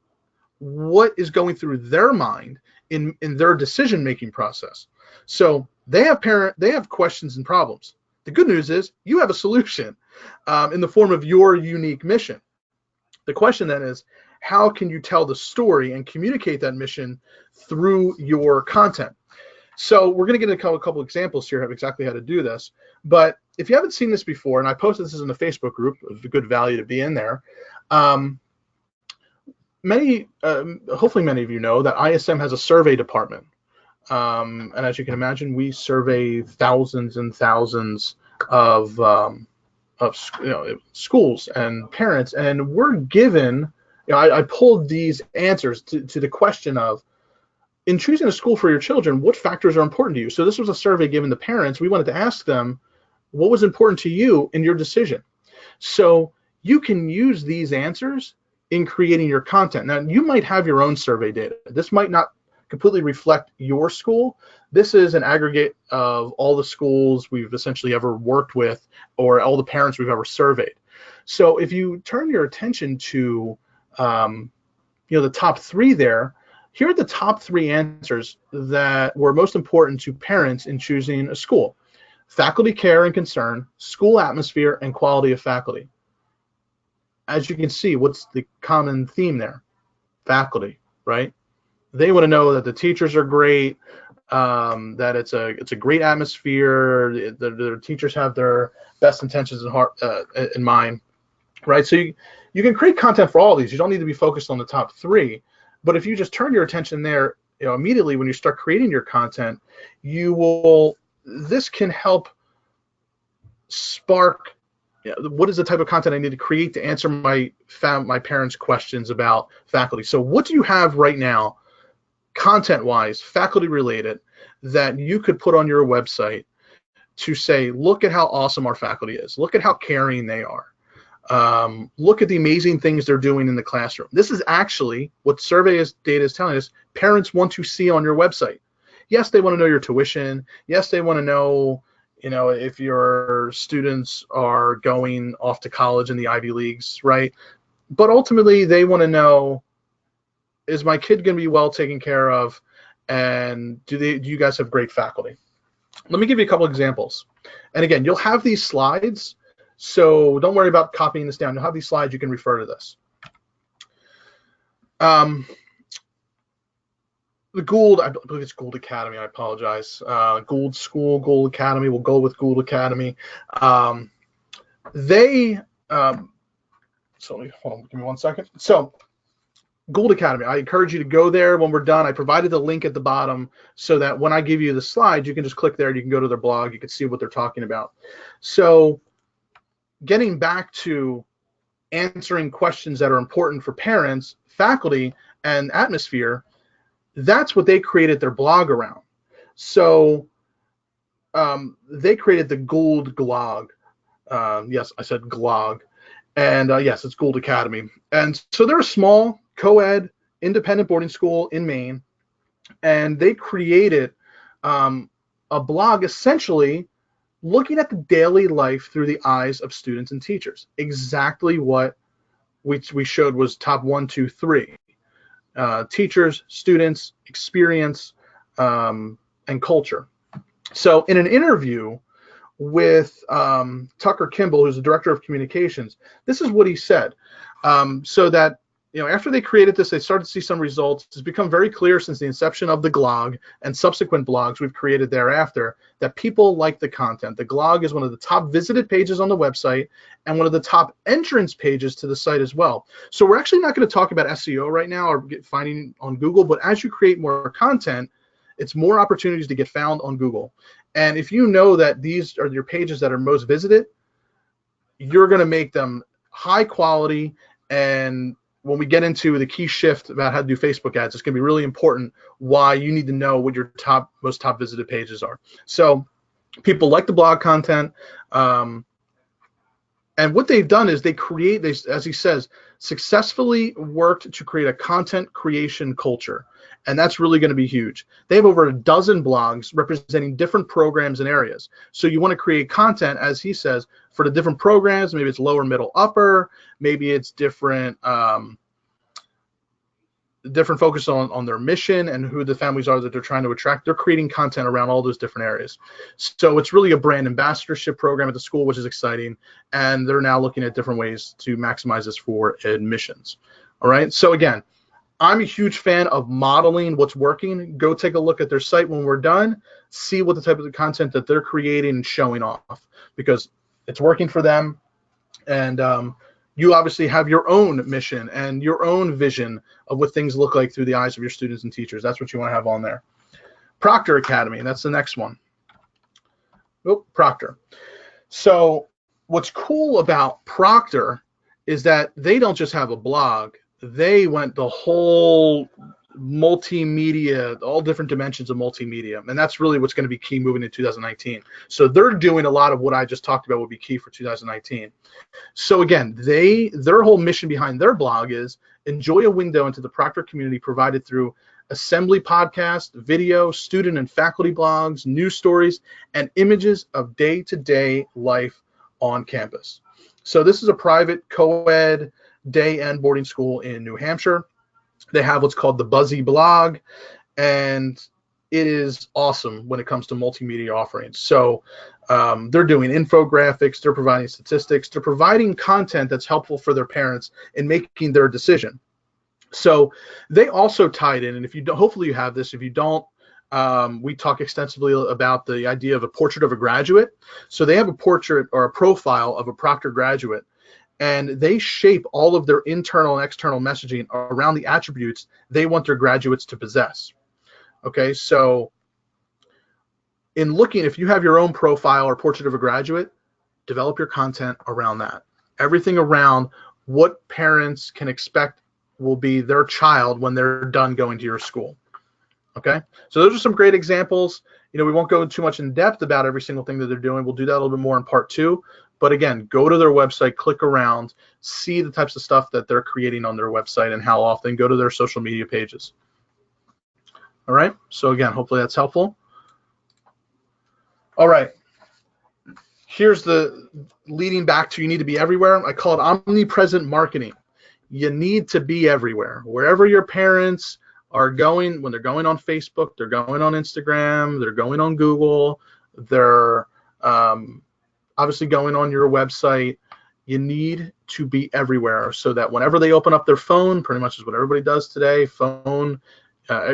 what is going through their mind in their decision-making process. So they have questions and problems. The good news is you have a solution in the form of your unique mission. The question then is, how can you tell the story and communicate that mission through your content? So we're going to get a couple examples here of exactly how to do this. But if you haven't seen this before, and I posted this in the Facebook group, it's a good value to be in there. Hopefully many of you know that ISM has a survey department. And as you can imagine, we survey thousands and thousands of schools and parents, and we're given, I pulled these answers to the question of, in choosing a school for your children, what factors are important to you? So this was a survey given to parents. We wanted to ask them, what was important to you in your decision? So you can use these answers in creating your content. Now, you might have your own survey data. This might not completely reflect your school. This is an aggregate of all the schools we've essentially ever worked with or all the parents we've ever surveyed. So if you turn your attention to the top 3 there, here are the top 3 answers that were most important to parents in choosing a school: faculty care and concern, school atmosphere, and quality of faculty. As you can see, what's the common theme there? Faculty, right? They want to know that the teachers are great, that it's a great atmosphere, the teachers have their best intentions in mind, right? So you can create content for all of these. You don't need to be focused on the top 3. But if you just turn your attention there, immediately when you start creating your content, this can help spark, what is the type of content I need to create to answer my parents' questions about faculty. So what do you have right now, content-wise, faculty-related, that you could put on your website to say, look at how awesome our faculty is. Look at how caring they are. Look at the amazing things they're doing in the classroom. This is actually what survey data is telling us parents want to see on your website. Yes, they want to know your tuition. Yes, they want to know, if your students are going off to college in the Ivy Leagues, right? But ultimately, they want to know, is my kid going to be well taken care of? And do you guys have great faculty? Let me give you a couple examples. And again, you'll have these slides, so don't worry about copying this down. You'll have these slides. You can refer to this. The Gould, I believe it's Gould Academy. I apologize. Gould School, Gould Academy. We'll go with Gould Academy. So hold on, give me 1 second. So Gould Academy, I encourage you to go there when we're done. I provided the link at the bottom so that when I give you the slides, you can just click there. You can go to their blog. You can see what they're talking about. So getting back to answering questions that are important for parents, faculty, and atmosphere, that's what they created their blog around. So they created the Gould Glog. Yes, I said Glog. And yes, it's Gould Academy. And so they're a small co-ed independent boarding school in Maine. and they created a blog essentially looking at the daily life through the eyes of students and teachers. Exactly what we showed was top 1, 2, 3. Teachers, students, experience, and culture. So in an interview with Tucker Kimball, who's the director of communications, this is what he said. So that, after they created this, they started to see some results. It's become very clear since the inception of the Glog and subsequent blogs we've created thereafter that people like the content. The Glog is one of the top visited pages on the website and one of the top entrance pages to the site as well. So we're actually not going to talk about SEO right now or finding on Google, but as you create more content, it's more opportunities to get found on Google. And if you know that these are your pages that are most visited, you're going to make them high quality. And when we get into the key shift about how to do Facebook ads, it's going to be really important why you need to know what your most top visited pages are. So people like the blog content. And what they've done is they, as he says, successfully worked to create a content creation culture. And that's really going to be huge. They have over a dozen blogs representing different programs and areas. So you want to create content, as he says, for the different programs. Maybe it's lower, middle, upper. Maybe it's different focus on their mission and who the families are that they're trying to attract. They're creating content around all those different areas. So it's really a brand ambassadorship program at the school, which is exciting. And they're now looking at different ways to maximize this for admissions. All right. So again, I'm a huge fan of modeling what's working. Go take a look at their site when we're done. See what the type of content that they're creating and showing off, because it's working for them. And you obviously have your own mission and your own vision of what things look like through the eyes of your students and teachers. That's what you want to have on there. Proctor Academy, that's the next one. Oh, Proctor. So what's cool about Proctor is that they don't just have a blog. They went the whole multimedia, all different dimensions of multimedia. And that's really what's going to be key moving in 2019. So they're doing a lot of what I just talked about would be key for 2019. So again, their whole mission behind their blog is enjoy a window into the Proctor community provided through assembly podcast, video, student and faculty blogs, news stories, and images of day-to-day life on campus. So this is a private co-ed day and boarding school in New Hampshire. They have what's called the Buzzy blog, and it is awesome when it comes to multimedia offerings. So they're doing infographics, they're providing statistics, they're providing content that's helpful for their parents in making their decision. So they also tied in, and if you don't, hopefully you have this. If you don't, we talk extensively about the idea of a portrait of a graduate. So they have a portrait or a profile of a Proctor graduate, and they shape all of their internal and external messaging around the attributes they want their graduates to possess. Okay, so in looking, if you have your own profile or portrait of a graduate, develop your content around that. Everything around what parents can expect will be their child when they're done going to your school. Okay, so those are some great examples. We won't go too much in depth about every single thing that they're doing. We'll do that a little bit more in part 2. But again, go to their website, click around, see the types of stuff that they're creating on their website and how often. Go to their social media pages. All right, so again, hopefully that's helpful. All right, here's the leading back to you need to be everywhere. I call it omnipresent marketing. You need to be everywhere. Wherever your parents are going, when they're going on Facebook, they're going on Instagram, they're going on Google, they're obviously going on your website, you need to be everywhere so that whenever they open up their phone, pretty much is what everybody does today, phone,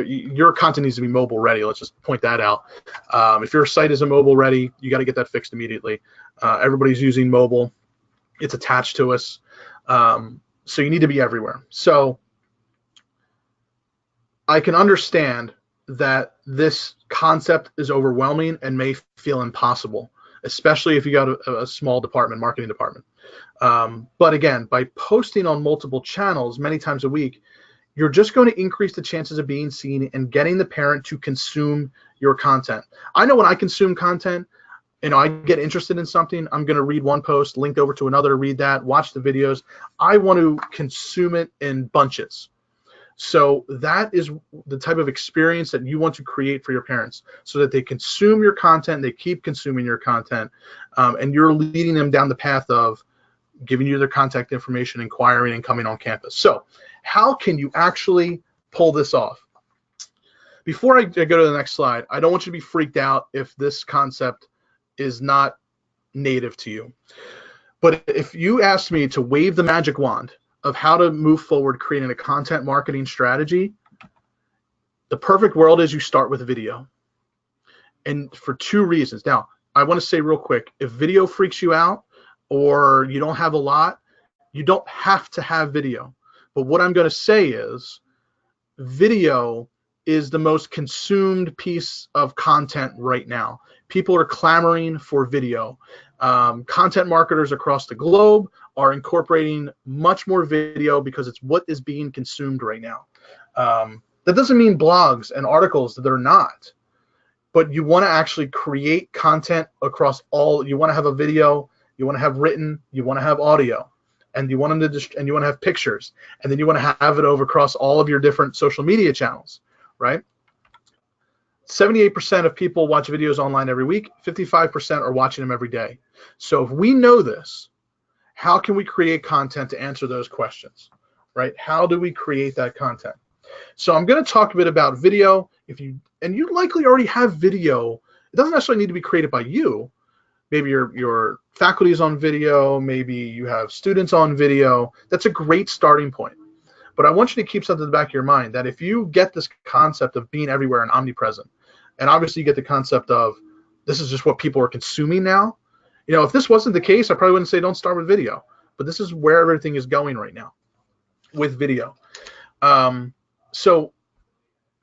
your content needs to be mobile ready. Let's just point that out. If your site isn't mobile ready, you got to get that fixed immediately. Everybody's using mobile. It's attached to us. So you need to be everywhere. So I can understand that this concept is overwhelming and may feel impossible, especially if you got a small department, marketing department. But again, by posting on multiple channels many times a week, you're just going to increase the chances of being seen and getting the parent to consume your content. I know when I consume content, I get interested in something, I'm going to read one post, link over to another, read that, watch the videos. I want to consume it in bunches. So that is the type of experience that you want to create for your parents, so that they consume your content, they keep consuming your content, and you're leading them down the path of giving you their contact information, inquiring, and coming on campus. So how can you actually pull this off? Before I go to the next slide, I don't want you to be freaked out if this concept is not native to you. But if you asked me to wave the magic wand of how to move forward creating a content marketing strategy, the perfect world is you start with video. And for two reasons. Now, I want to say real quick, if video freaks you out or you don't have a lot, you don't have to have video. But what I'm going to say is video is the most consumed piece of content right now. People are clamoring for video. Content marketers across the globe are incorporating much more video because it's what is being consumed right now. That doesn't mean blogs and articles that they're not, but you want to actually create content across all. You want to have a video, you want to have written, you want to have audio, and you want them to and you want to have pictures, and then you want to have it over across all of your different social media channels, right? 78% of people watch videos online every week. 55% are watching them every day. So if we know this, how can we create content to answer those questions, right? How do we create that content? So I'm going to talk a bit about video. And you likely already have video. It doesn't necessarily need to be created by you. Maybe your faculty is on video. Maybe you have students on video. That's a great starting point. But I want you to keep something in the back of your mind that if you get this concept of being everywhere and omnipresent, and obviously you get the concept of this is just what people are consuming now. You know, if this wasn't the case, I probably wouldn't say don't start with video. But this is where everything is going right now with video. So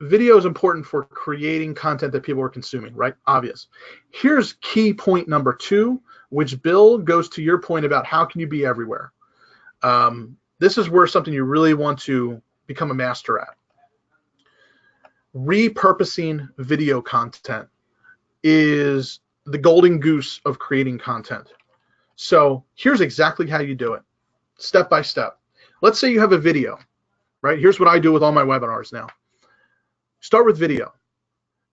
video is important for creating content that people are consuming, right? Obvious. Here's key point number 2, which, Bill, goes to your point about how can you be everywhere. This is where something you really want to become a master at. Repurposing video content is the golden goose of creating content. So here's exactly how you do it, step by step. Let's say you have a video, right? Here's what I do with all my webinars now. Start with video.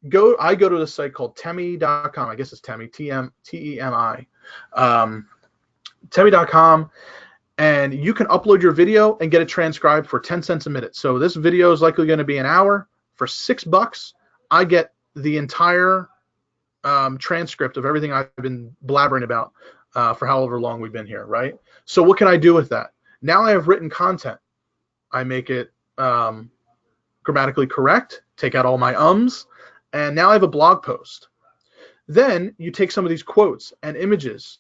I go to the site called temi.com. I guess it's Temi, T-E-M-I. Temi.com. And you can upload your video and get it transcribed for 10 cents a minute. So this video is likely going to be an hour. For $6, I get the entire transcript of everything I've been blabbering about for however long we've been here, right? So what can I do with that? Now I have written content. I make it grammatically correct, take out all my ums, and now I have a blog post. Then you take some of these quotes and images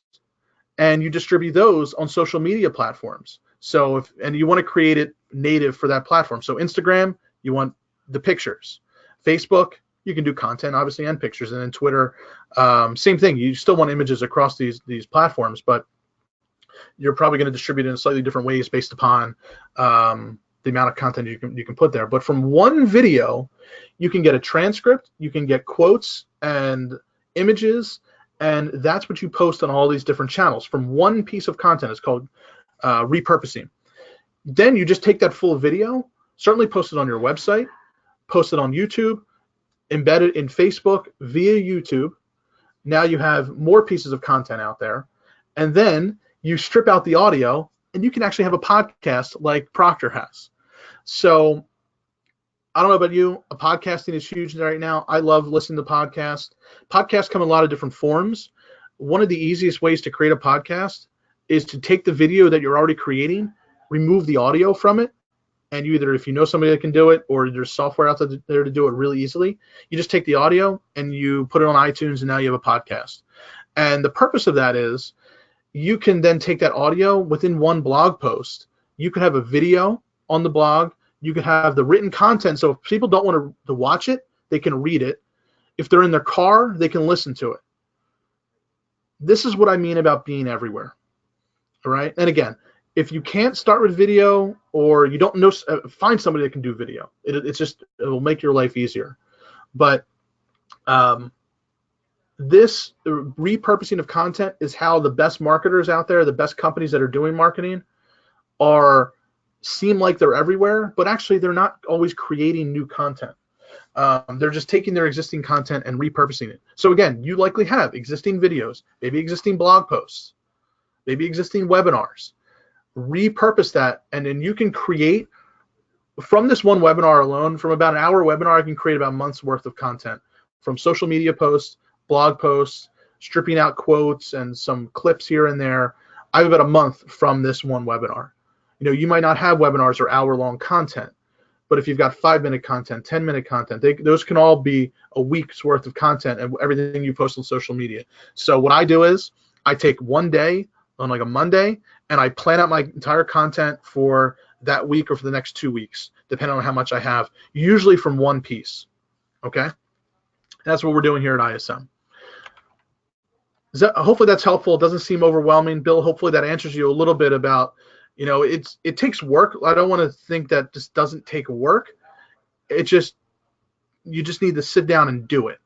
and you distribute those on social media platforms. So and you want to create it native for that platform. So Instagram, you want the pictures. Facebook, you can do content obviously and pictures. And then Twitter, same thing. You still want images across these platforms, but you're probably going to distribute it in slightly different ways based upon the amount of content you can put there. But from one video, you can get a transcript, you can get quotes and images, and that's what you post on all these different channels from one piece of content. It's called repurposing. Then you just take that full video, certainly post it on your website, post it on YouTube, embed it in Facebook via YouTube. Now you have more pieces of content out there. And then you strip out the audio and you can actually have a podcast like Proctor has. So I don't know about you, podcasting is huge right now. I love listening to podcasts. Podcasts come in a lot of different forms. One of the easiest ways to create a podcast is to take the video that you're already creating, remove the audio from it, and you either, if you know somebody that can do it, or there's software out there to do it really easily, you just take the audio and you put it on iTunes, and now you have a podcast. And the purpose of that is you can then take that audio within one blog post. You could have a video on the blog. You could have the written content. So if people don't want to watch it, they can read it. If they're in their car, they can listen to it. This is what I mean about being everywhere. All right. And again, if you can't start with video, or you don't know, find somebody that can do video. It'll make your life easier. But this repurposing of content is how the best marketers out there, the best companies that are doing marketing, are seem like they're everywhere, but actually they're not always creating new content. They're just taking their existing content and repurposing it. So again, you likely have existing videos, maybe existing blog posts, maybe existing webinars. Repurpose that, and then you can create, from this one webinar alone, from about an hour webinar, I can create about a month's worth of content from social media posts, blog posts, stripping out quotes and some clips here and there. I have about a month from this one webinar. You might not have webinars or hour-long content, but if you've got 5-minute content, 10-minute content, those can all be a week's worth of content and everything you post on social media. So what I do is I take one day on like a Monday and I plan out my entire content for that week or for the next 2 weeks, depending on how much I have, usually from one piece. Okay? That's what we're doing here at ISM. Hopefully that's helpful. It doesn't seem overwhelming. Bill, hopefully that answers you a little bit about, it takes work. I don't want to think that this doesn't take work. You just need to sit down and do it,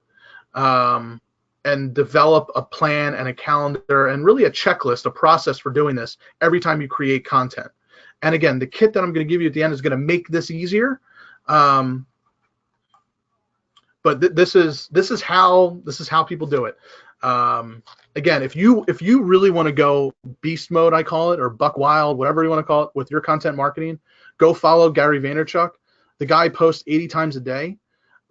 and develop a plan and a calendar and really a checklist, a process for doing this every time you create content. And again, the kit that I'm going to give you at the end is going to make this easier. But this is how people do it. Again, if you really want to go beast mode, I call it, or buck wild, whatever you want to call it, with your content marketing, go follow Gary Vaynerchuk. The guy posts 80 times a day.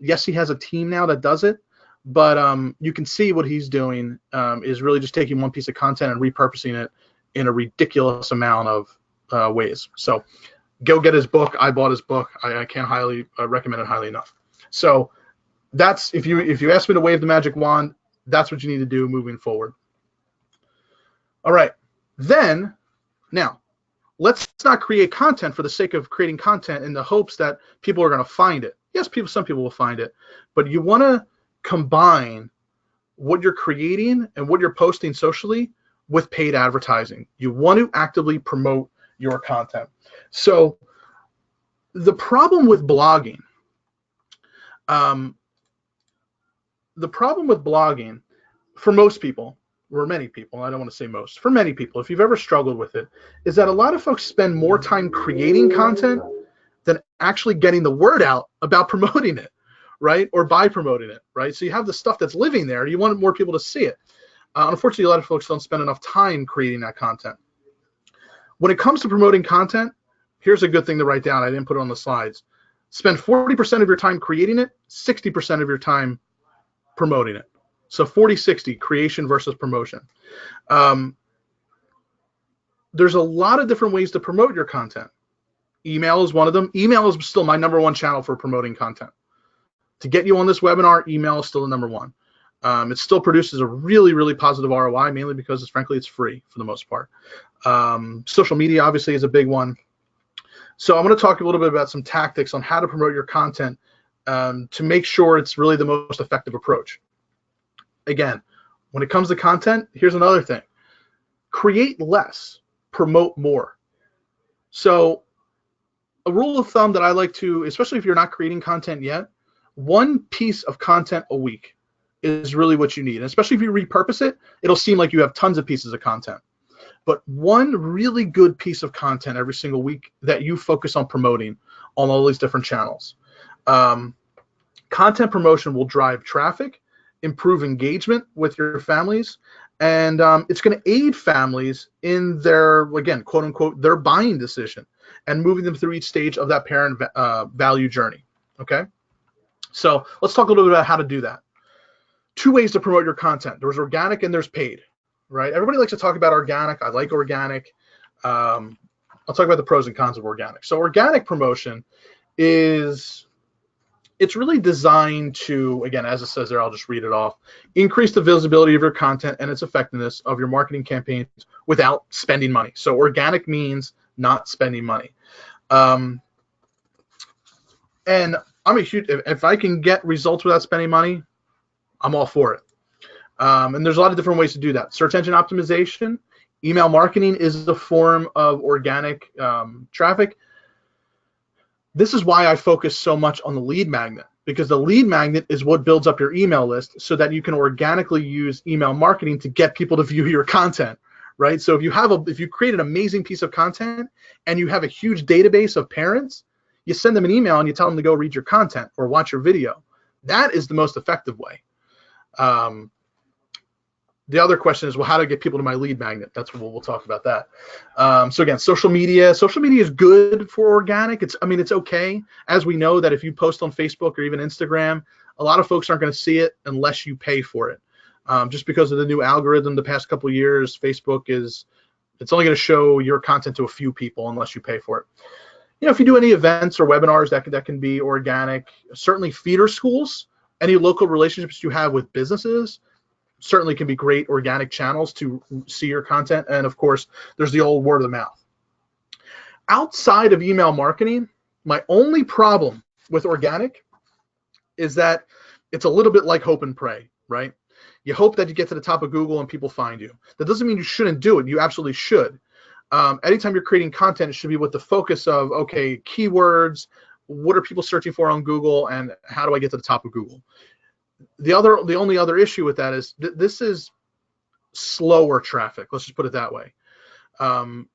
Yes, he has a team now that does it, but you can see what he's doing is really just taking one piece of content and repurposing it in a ridiculous amount of ways. So go get his book. I bought his book. I can't highly recommend it highly enough. So that's, if you ask me to wave the magic wand, that's what you need to do moving forward. All right. Then, now, let's not create content for the sake of creating content in the hopes that people are going to find it. Yes, some people will find it, but you want to combine what you're creating and what you're posting socially with paid advertising. You want to actively promote your content. So the problem with blogging, for most people, or many people, I don't want to say most, for many people, if you've ever struggled with it, is that a lot of folks spend more time creating content than actually getting the word out about promoting it, right? Or by promoting it, right? So you have the stuff that's living there. You want more people to see it. Unfortunately, a lot of folks don't spend enough time creating that content. When it comes to promoting content, here's a good thing to write down. I didn't put it on the slides. Spend 40% of your time creating it, 60% of your time promoting it. So 40-60, creation versus promotion. There's a lot of different ways to promote your content. Email is one of them. Email is still my #1 channel for promoting content. To get you on this webinar, email is still the #1. It still produces a really, really positive ROI, mainly because frankly it's free for the most part. Social media obviously is a big one. So I'm going to talk a little bit about some tactics on how to promote your content to make sure it's really the most effective approach. Again, when it comes to content, here's another thing. Create less, promote more. So a rule of thumb that I like to, especially if you're not creating content yet, one piece of content a week is really what you need. And especially if you repurpose it, it'll seem like you have tons of pieces of content. But one really good piece of content every single week that you focus on promoting on all these different channels. Content promotion will drive traffic, improve engagement with your families, and it's going to aid families in their, again, quote unquote, their buying decision and moving them through each stage of that parent value journey. Okay? So let's talk a little bit about how to do that. 2 ways to promote your content. There's organic and there's paid, right? Everybody likes to talk about organic. I like organic. I'll talk about the pros and cons of organic. So organic promotion is, it's really designed to, again, as it says there, I'll just read it off, increase the visibility of your content and its effectiveness of your marketing campaigns without spending money. So organic means not spending money. And I'm a huge, if I can get results without spending money, I'm all for it. And there's a lot of different ways to do that. Search engine optimization, email marketing is the form of organic traffic. This is why I focus so much on the lead magnet, because the lead magnet is what builds up your email list so that you can organically use email marketing to get people to view your content, right? So if you create an amazing piece of content and you have a huge database of parents, you send them an email and you tell them to go read your content or watch your video. That is the most effective way. The other question is, well, how to get people to my lead magnet? That's what we'll talk about that. So again, social media is good for organic. It's okay. As we know that if you post on Facebook or even Instagram, a lot of folks aren't going to see it unless you pay for it. Just because of the new algorithm the past couple of years, Facebook it's only going to show your content to a few people unless you pay for it. If you do any events or webinars, that can be organic. Certainly feeder schools, any local relationships you have with businesses, certainly can be great organic channels to see your content. And of course, there's the old word of the mouth. Outside of email marketing, my only problem with organic is that it's a little bit like hope and pray, right? You hope that you get to the top of Google and people find you. That doesn't mean you shouldn't do it. You absolutely should. Anytime you're creating content, it should be with the focus of, okay, keywords, what are people searching for on Google, and how do I get to the top of Google? The only other issue with that is this is slower traffic. Let's just put it that way.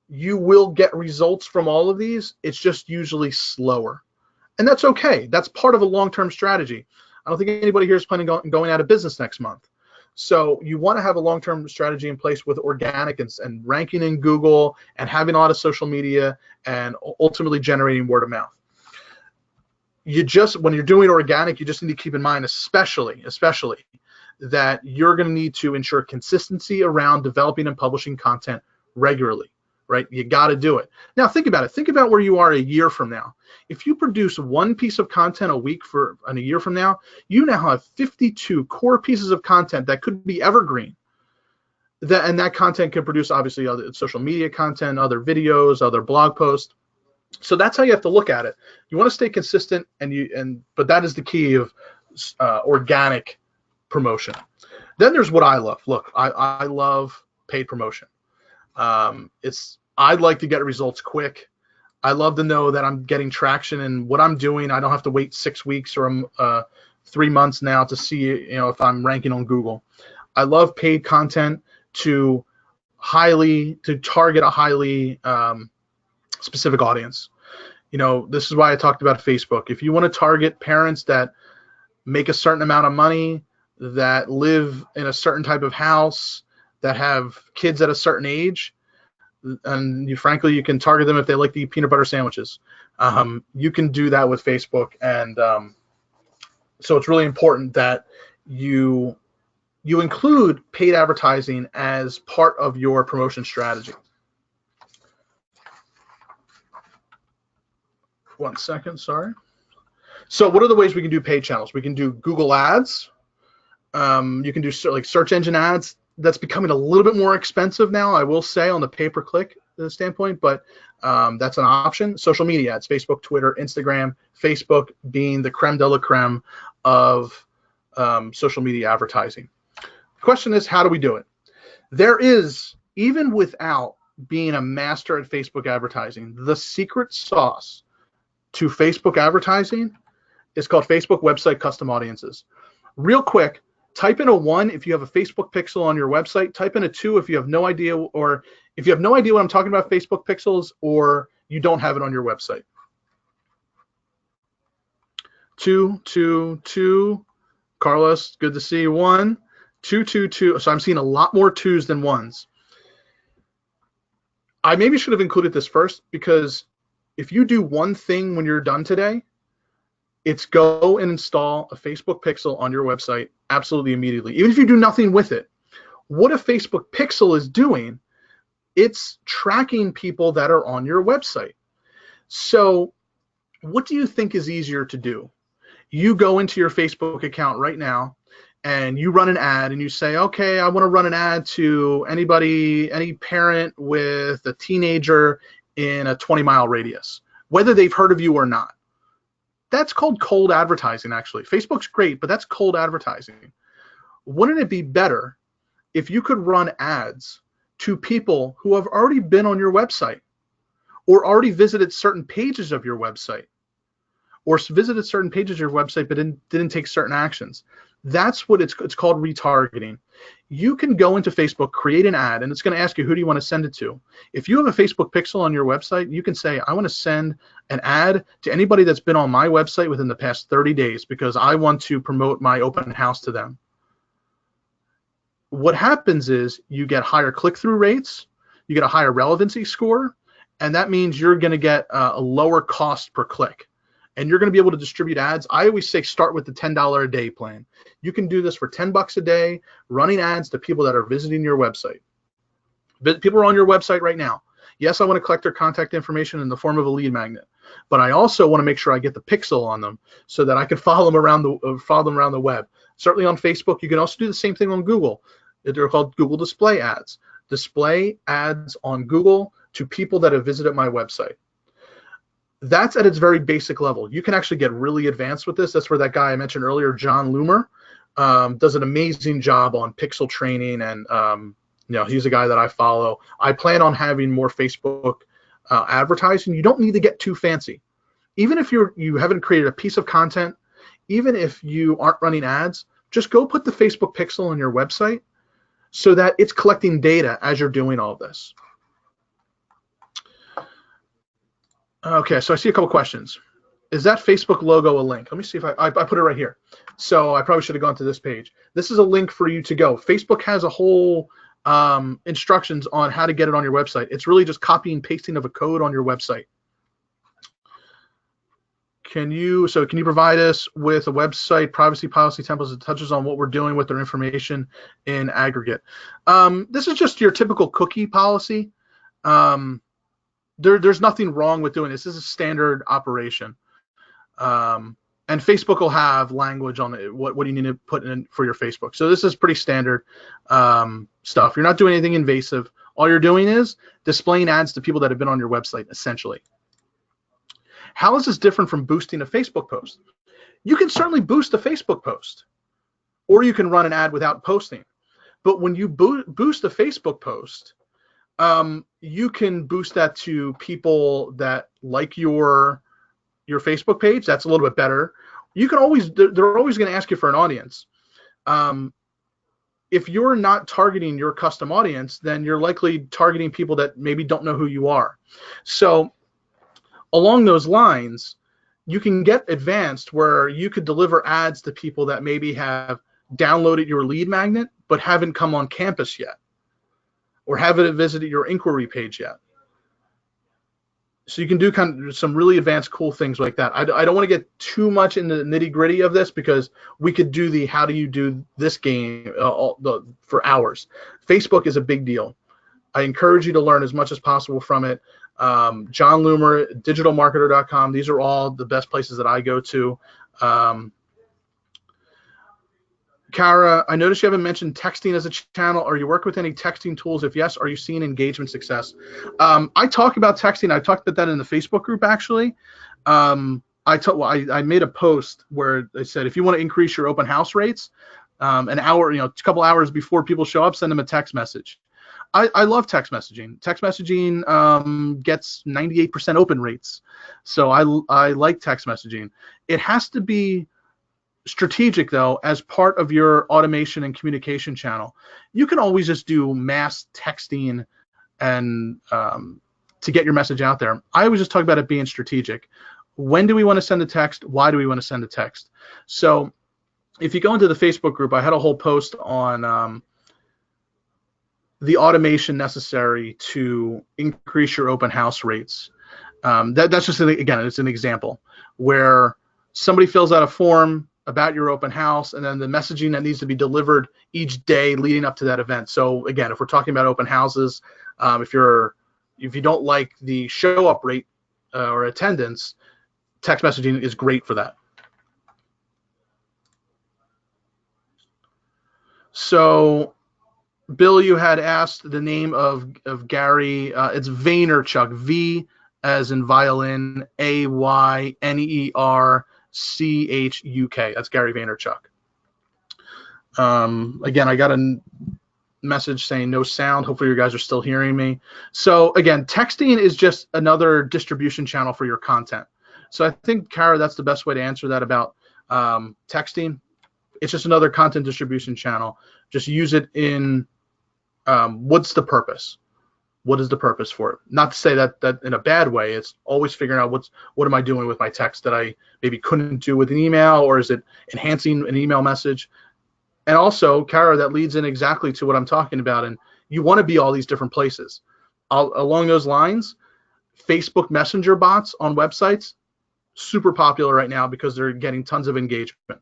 You will get results from all of these. It's just usually slower, and that's okay. That's part of a long-term strategy. I don't think anybody here is planning on going out of business next month. So you want to have a long-term strategy in place with organic and ranking in Google and having a lot of social media and ultimately generating word of mouth. When you're doing organic, you just need to keep in mind, especially that you're going to need to ensure consistency around developing and publishing content regularly, right? You got to do it. Now think about it. Think about where you are a year from now. If you produce one piece of content a week a year from now, you now have 52 core pieces of content that could be evergreen. And that content can produce obviously other social media content, other videos, other blog posts. So that's how you have to look at it. You want to stay consistent, but that is the key of organic promotion. Then there's what I love. Look, I love paid promotion. I'd like to get results quick. I love to know that I'm getting traction in what I'm doing. I don't have to wait 6 weeks or 3 months now to see if I'm ranking on Google. I love paid content to target a highly specific audience. This is why I talked about Facebook. If you want to target parents that make a certain amount of money, that live in a certain type of house, that have kids at a certain age, and you can target them if they like to eat peanut butter sandwiches. You can do that with Facebook, and so it's really important that you include paid advertising as part of your promotion strategy. One second, sorry. So what are the ways we can do paid channels? We can do Google ads. You can do like search engine ads. That's becoming a little bit more expensive now, I will say, on the pay-per-click standpoint, but that's an option. Social media ads, Facebook, Twitter, Instagram, Facebook being the creme de la creme of social media advertising. The question is, how do we do it? There is, even without being a master at Facebook advertising, the secret sauce to Facebook advertising is called Facebook Website Custom Audiences. Real quick, type in a 1 if you have a Facebook pixel on your website. Type in a 2 if you have no idea, or if you have no idea what I'm talking about, Facebook pixels, or you don't have it on your website. 2, 2, 2. Carlos, good to see you. 1, 2, 2, 2. So I'm seeing a lot more 2s than 1s. I maybe should have included this first, because if you do one thing when you're done today, it's go and install a Facebook pixel on your website absolutely immediately, even if you do nothing with it. What a Facebook pixel is doing, it's tracking people that are on your website. So what do you think is easier to do? You go into your Facebook account right now and you run an ad and you say, okay, I want to run an ad to any parent with a teenager in a 20-mile radius, whether they've heard of you or not. That's called cold advertising, actually. Facebook's great, but that's cold advertising. Wouldn't it be better if you could run ads to people who have already been on your website, or already visited certain pages of your website, or visited certain pages of your website but didn't take certain actions? That's what it's called, retargeting. You can go into Facebook, create an ad, and it's going to ask you, who do you want to send it to? If you have a Facebook pixel on your website, you can say, I want to send an ad to anybody that's been on my website within the past 30 days because I want to promote my open house to them. What happens is you get higher click-through rates, you get a higher relevancy score, and that means you're going to get a lower cost per click. And you're going to be able to distribute ads. I always say start with the $10 a day plan. You can do this for $10 a day, running ads to people that are visiting your website. People are on your website right now. Yes, I want to collect their contact information in the form of a lead magnet, but I also want to make sure I get the pixel on them so that I can follow them around the web. Certainly on Facebook, you can also do the same thing on Google. They're called Google display ads. Display ads on Google to people that have visited my website. That's at its very basic level. You can actually get really advanced with this. That's where that guy I mentioned earlier, John Loomer, does an amazing job on pixel training, and he's a guy that I follow. I plan on having more Facebook advertising. You don't need to get too fancy. Even if you haven't created a piece of content, even if you aren't running ads, just go put the Facebook pixel on your website so that it's collecting data as you're doing all of this. Okay, so I see a couple questions. Is that Facebook logo a link? Let me see if I put it right here. So I probably should have gone to this page. This is a link for you to go. Facebook has a whole instructions on how to get it on your website. It's really just copy and pasting of a code on your website. Can you provide us with a website privacy policy templates that touches on what we're doing with their information in aggregate? This is just your typical cookie policy. There's nothing wrong with doing this. This is a standard operation. And Facebook will have language on it, what do you need to put in for your Facebook. So this is pretty standard stuff. You're not doing anything invasive. All you're doing is displaying ads to people that have been on your website, essentially. How is this different from boosting a Facebook post? You can certainly boost a Facebook post, or you can run an ad without posting. But when you boost a Facebook post, you can boost that to people that like your Facebook page. That's a little bit better. You can always, they're always going to ask you for an audience. If you're not targeting your custom audience, then you're likely targeting people that maybe don't know who you are. So along those lines, you can get advanced where you could deliver ads to people that maybe have downloaded your lead magnet but haven't come on campus yet, or haven't visited your inquiry page yet. So you can do kind of some really advanced, cool things like that. I don't want to get too much into the nitty-gritty of this because we could do the how do you do this game for hours. Facebook is a big deal. I encourage you to learn as much as possible from it. John Loomer, digitalmarketer.com. These are all the best places that I go to. Kara, I noticed you haven't mentioned texting as a channel. Are you working with any texting tools? If yes, are you seeing engagement success? I talk about texting. I talked about that in the Facebook group, actually. I made a post where I said, if you want to increase your open house rates, an hour, a couple hours before people show up, send them a text message. I love text messaging. Text messaging gets 98% open rates. So I like text messaging. It has to be strategic, though, as part of your automation and communication channel. You can always just do mass texting and to get your message out there. I always just talk about it being strategic. When do we want to send a text? Why do we want to send a text? So if you go into the Facebook group, I had a whole post on the automation necessary to increase your open house rates. That's just, again, it's an example where somebody fills out a form about your open house, and then the messaging that needs to be delivered each day leading up to that event. So again, if we're talking about open houses, if you don't like the show up rate or attendance, text messaging is great for that. So Bill, you had asked the name of Gary. It's Vaynerchuk, V as in violin, AYNERCHUK. That's Gary Vaynerchuk. Again, I got a message saying no sound. Hopefully you guys are still hearing me. So again, texting is just another distribution channel for your content. So I think, Kara, that's the best way to answer that about texting. It's just another content distribution channel. Just use it in what's the purpose? What is the purpose for it? Not to say that in a bad way. It's always figuring out what am I doing with my text that I maybe couldn't do with an email, or is it enhancing an email message? And also, Kara, that leads in exactly to what I'm talking about. And you want to be all these different places. Along those lines, Facebook Messenger bots on websites, super popular right now because they're getting tons of engagement.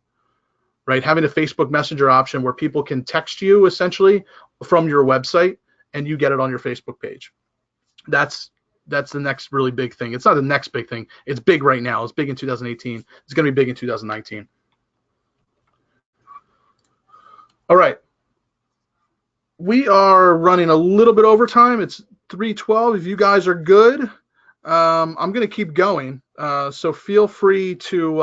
Right? Having a Facebook Messenger option where people can text you essentially from your website and you get it on your Facebook page. That's the next really big thing. It's not the next big thing. It's big right now. It's big in 2018. It's going to be big in 2019. All right. We are running a little bit over time. It's 3:12. If you guys are good, I'm going to keep going. So feel free to,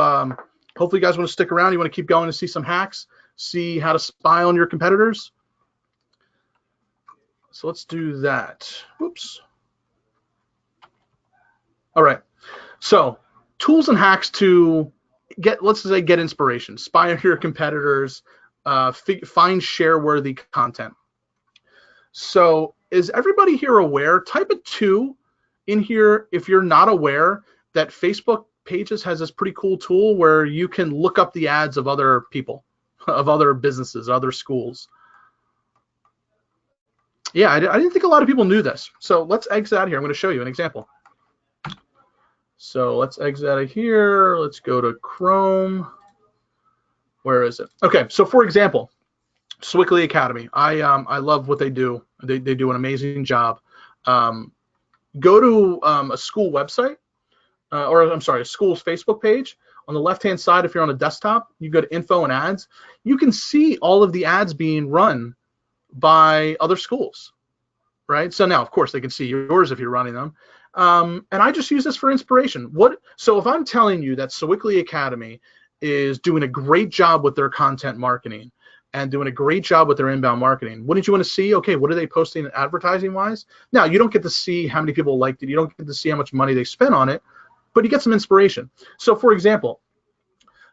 hopefully you guys want to stick around. You want to keep going to see some hacks, see how to spy on your competitors. So let's do that. Whoops. All right. So tools and hacks to let's say get inspiration, spy on your competitors, find share-worthy content. So is everybody here aware? Type a 2 in here if you're not aware that Facebook Pages has this pretty cool tool where you can look up the ads of other people, of other businesses, other schools. Yeah, I didn't think a lot of people knew this. So let's exit out of here. I'm going to show you an example. So let's exit out of here. Let's go to Chrome. Where is it? Okay, so for example, Swickly Academy. I love what they do. They do an amazing job. Go to a school website, a school's Facebook page. On the left-hand side, if you're on a desktop, you go to Info and Ads. You can see all of the ads being run by other schools, right? So now, of course, they can see yours if you're running them. And I just use this for inspiration. So if I'm telling you that Swickly Academy is doing a great job with their content marketing and doing a great job with their inbound marketing, wouldn't you want to see, okay, what are they posting advertising-wise? Now, you don't get to see how many people liked it. You don't get to see how much money they spent on it, but you get some inspiration. So, for example,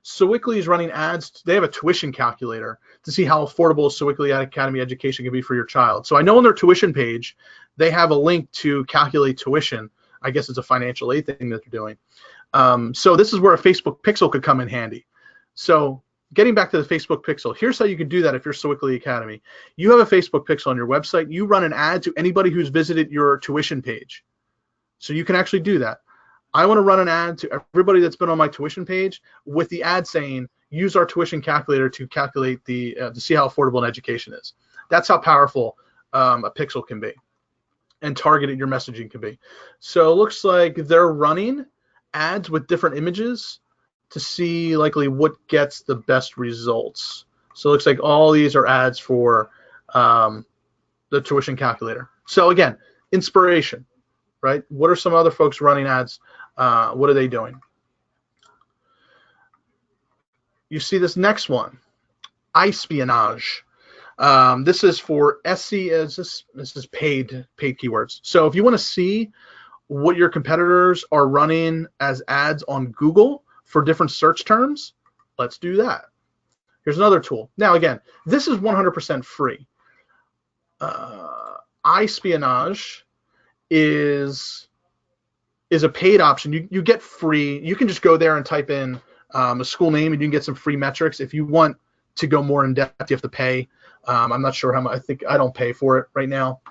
Swickly is running ads. They have a tuition calculator to see how affordable Swickly Academy education can be for your child. So I know on their tuition page, they have a link to calculate tuition. I guess it's a financial aid thing that they're doing. So this is where a Facebook pixel could come in handy. So getting back to the Facebook pixel, here's how you can do that if you're Swickly Academy. You have a Facebook pixel on your website. You run an ad to anybody who's visited your tuition page. So you can actually do that. I want to run an ad to everybody that's been on my tuition page with the ad saying, use our tuition calculator to calculate to see how affordable an education is. That's how powerful a pixel can be and targeted your messaging can be. So it looks like they're running ads with different images to see likely what gets the best results. So it looks like all these are ads for the tuition calculator. So again, inspiration, right? What are some other folks running ads? What are they doing? You see this next one, espionage. This is for SE. This is paid keywords. So if you want to see what your competitors are running as ads on Google for different search terms, let's do that. Here's another tool. Now again, this is 100% free. Espionage is a paid option. You get free. You can just go there and type in a school name and you can get some free metrics. If you want to go more in depth, you have to pay. I'm not sure how much. I think I don't pay for it right now,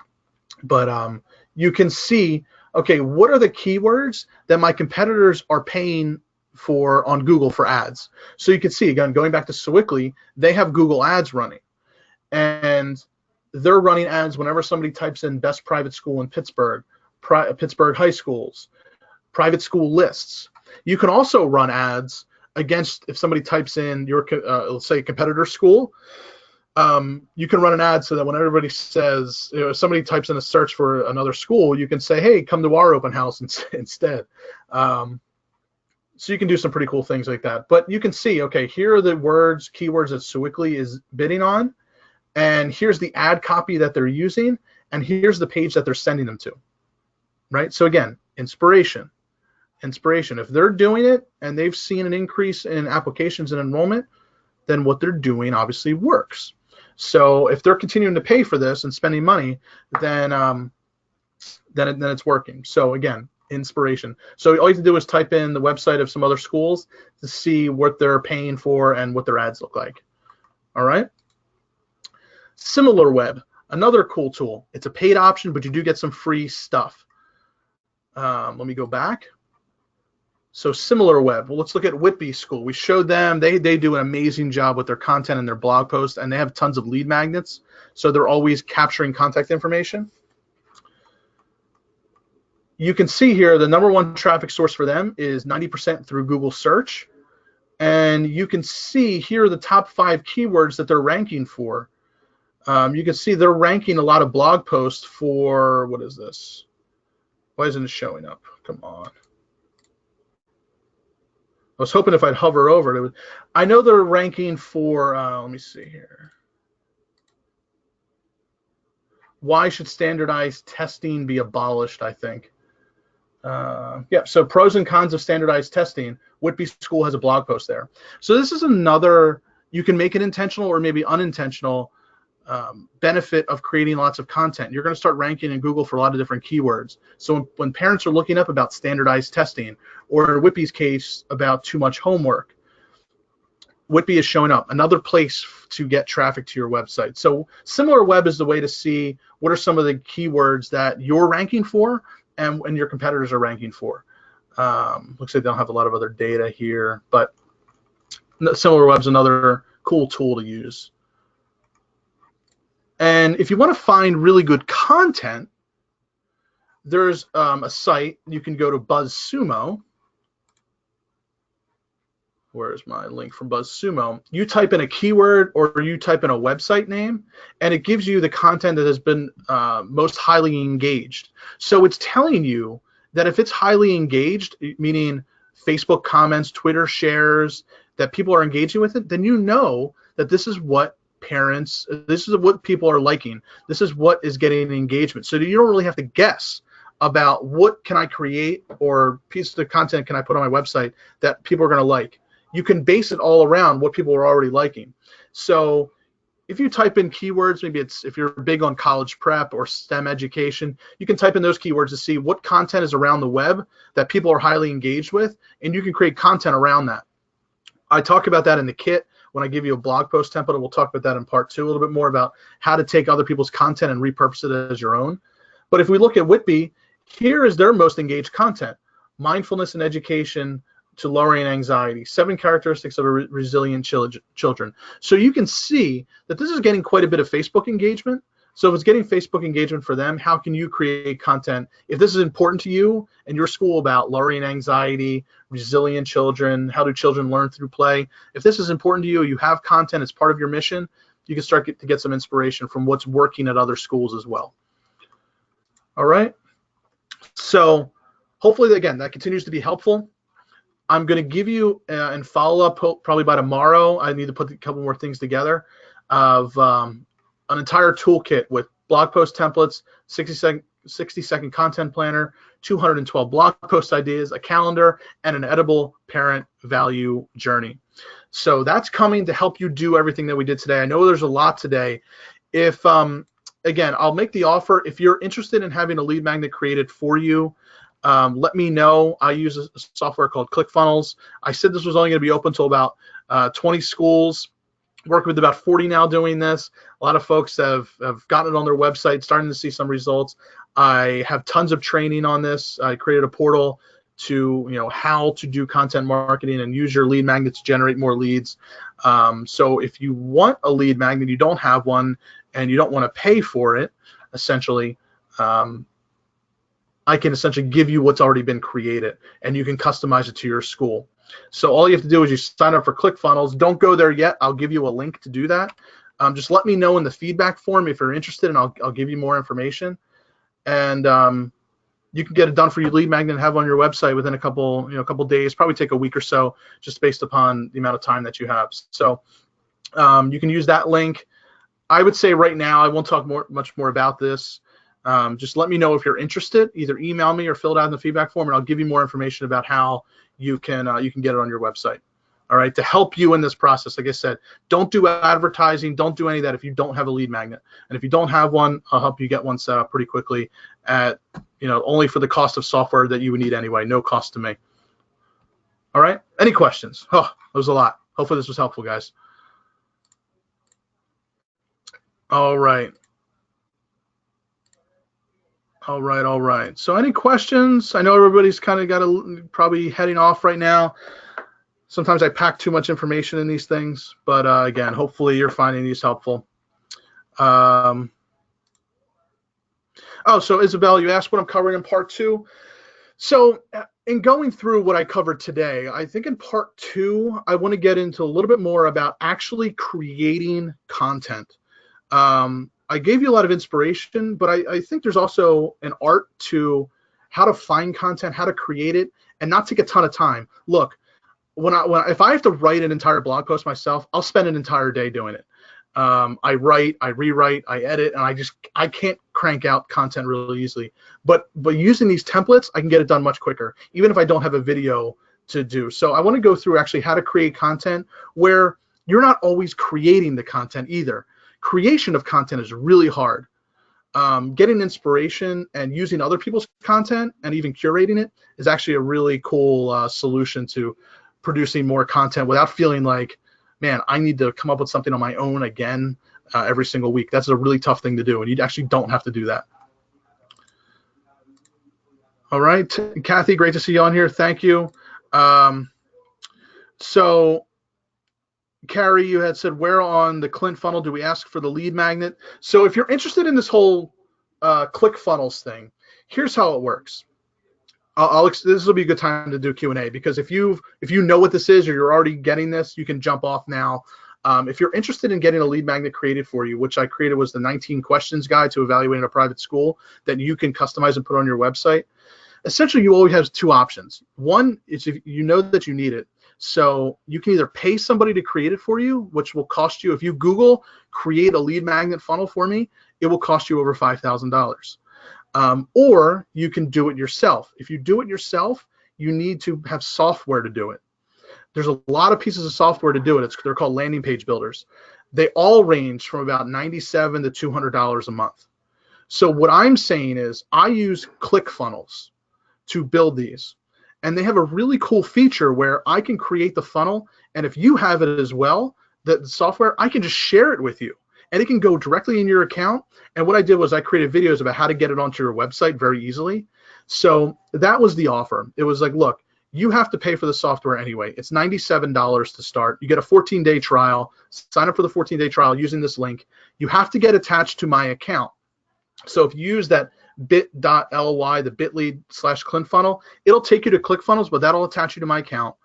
but you can see, okay, what are the keywords that my competitors are paying for on Google for ads? So you can see, again, going back to Swickly, they have Google ads running, and they're running ads whenever somebody types in best private school in Pittsburgh, Pittsburgh high schools, private school lists. You can also run ads against, if somebody types in your, let's say, competitor school, you can run an ad so that when everybody says, if somebody types in a search for another school, you can say, hey, come to our open house instead. So you can do some pretty cool things like that. But you can see, okay, here are the keywords that Swickly is bidding on, and here's the ad copy that they're using, and here's the page that they're sending them to, right? So again, inspiration. If they're doing it and they've seen an increase in applications and enrollment, then what they're doing obviously works. So if they're continuing to pay for this and spending money, then it's working. So again, inspiration. So all you have to do is type in the website of some other schools to see what they're paying for and what their ads look like. All right. SimilarWeb, another cool tool. It's a paid option, but you do get some free stuff. Let me go back. So SimilarWeb, well, let's look at Whitby School. We showed them, they do an amazing job with their content and their blog posts, and they have tons of lead magnets. So they're always capturing contact information. You can see here the #1 traffic source for them is 90% through Google search. And you can see here the top 5 keywords that they're ranking for. You can see they're ranking a lot of blog posts for, what is this? Why isn't it showing up? Come on. I was hoping if I'd hover over it, I know they're ranking for, let me see here. Why should standardized testing be abolished, I think. Yeah, so pros and cons of standardized testing. Whitby School has a blog post there. So this is another, you can make it intentional or maybe unintentional benefit of creating lots of content. You're going to start ranking in Google for a lot of different keywords. So when parents are looking up about standardized testing, or in Whitby's case, about too much homework, Whitby is showing up, another place to get traffic to your website. So SimilarWeb is the way to see what are some of the keywords that you're ranking for and your competitors are ranking for. Looks like they don't have a lot of other data here, but SimilarWeb is another cool tool to use. And if you want to find really good content, there's a site. You can go to BuzzSumo. Where's my link from BuzzSumo? You type in a keyword or you type in a website name, and it gives you the content that has been most highly engaged. So it's telling you that if it's highly engaged, meaning Facebook comments, Twitter shares, that people are engaging with it, then you know that this is what parents, this is what people are liking. This is what is getting engagement. So you don't really have to guess about what can I create or pieces of content can I put on my website that people are going to like. You can base it all around what people are already liking. So if you type in keywords, maybe it's if you're big on college prep or STEM education, you can type in those keywords to see what content is around the web that people are highly engaged with, and you can create content around that. I talk about that in the kit when I give you a blog post template, and we'll talk about that in part 2 a little bit more about how to take other people's content and repurpose it as your own. But if we look at Whitby, here is their most engaged content: mindfulness and education to lowering anxiety, 7 characteristics of a resilient children. So you can see that this is getting quite a bit of Facebook engagement. So if it's getting Facebook engagement for them, how can you create content? If this is important to you and your school about lowering anxiety, resilient children, how do children learn through play? If this is important to you, you have content, it's part of your mission, you can start to get some inspiration from what's working at other schools as well. All right. So hopefully, again, that continues to be helpful. I'm going to give you and follow up probably by tomorrow. I need to put a couple more things together of an entire toolkit with blog post templates, 60-second content planner, 212 blog post ideas, a calendar, and an edible parent value journey. So that's coming to help you do everything that we did today. I know there's a lot today. If again, I'll make the offer. If you're interested in having a lead magnet created for you, let me know. I use a software called ClickFunnels. I said this was only going to be open to about 20 schools. Working with about 40 now doing this. A lot of folks have gotten it on their website, starting to see some results. I have tons of training on this. I created a portal to how to do content marketing and use your lead magnet to generate more leads. So if you want a lead magnet, you don't have one, and you don't want to pay for it, essentially, I can essentially give you what's already been created, and you can customize it to your school. So all you have to do is you sign up for ClickFunnels. Don't go there yet. I'll give you a link to do that. Just let me know in the feedback form if you're interested, and I'll give you more information. And you can get it done for your lead magnet and have on your website within a couple days. Probably take a week or so, just based upon the amount of time that you have. So you can use that link. I would say right now I won't talk much more about this. Just let me know if you're interested. Either email me or fill it out in the feedback form, and I'll give you more information about how you can get it on your website. all right, to help you in this process. Like I said, don't do advertising, don't do any of that if you don't have a lead magnet. And if you don't have one, I'll help you get one set up pretty quickly at, only for the cost of software that you would need anyway, no cost to me. All right, any questions? Oh, that was a lot. Hopefully this was helpful, guys. All right. All right. So any questions? I know everybody's kind of got probably heading off right now. Sometimes I pack too much information in these things, but again, hopefully you're finding these helpful. Oh, so Isabel, you asked what I'm covering in part 2. So in going through what I covered today, I think in part 2, I want to get into a little bit more about actually creating content. I gave you a lot of inspiration, but I think there's also an art to how to find content, how to create it, and not take a ton of time. Look, if I have to write an entire blog post myself, I'll spend an entire day doing it. I write, I rewrite, I edit, and I can't crank out content really easily. But using these templates, I can get it done much quicker, even if I don't have a video to do. So I want to go through actually how to create content where you're not always creating the content either. Creation of content is really hard. Getting inspiration and using other people's content and even curating it is actually a really cool solution to producing more content without feeling like, man, I need to come up with something on my own again every single week. That's a really tough thing to do, and you actually don't have to do that. All right, Kathy, great to see you on here. Thank you. So Carrie, you had said, where on the Clint funnel do we ask for the lead magnet? So if you're interested in this whole ClickFunnels thing, here's how it works. This will be a good time to do Q&A, because if you know what this is or you're already getting this, you can jump off now. If you're interested in getting a lead magnet created for you, which I created was the 19 questions guide to evaluating a private school that you can customize and put on your website. Essentially, you always have 2 options. One is if you know that you need it. So you can either pay somebody to create it for you, which will cost you, if you Google create a lead magnet funnel for me, it will cost you over $5,000. Or you can do it yourself. If you do it yourself, you need to have software to do it. There's a lot of pieces of software to do it. They're called landing page builders. They all range from about $97 to $200 a month. So what I'm saying is I use ClickFunnels to build these. And they have a really cool feature where I can create the funnel, and if you have it as well, the software, I can just share it with you, and it can go directly in your account. And what I did was I created videos about how to get it onto your website very easily. So that was the offer. It was like, look, you have to pay for the software anyway. It's $97 to start. You get a 14-day trial. Sign up for the 14-day trial using this link. You have to get attached to my account. So if you use that bit.ly, the bit.ly/ClickFunnel, it'll take you to ClickFunnels, but that'll attach you to my account.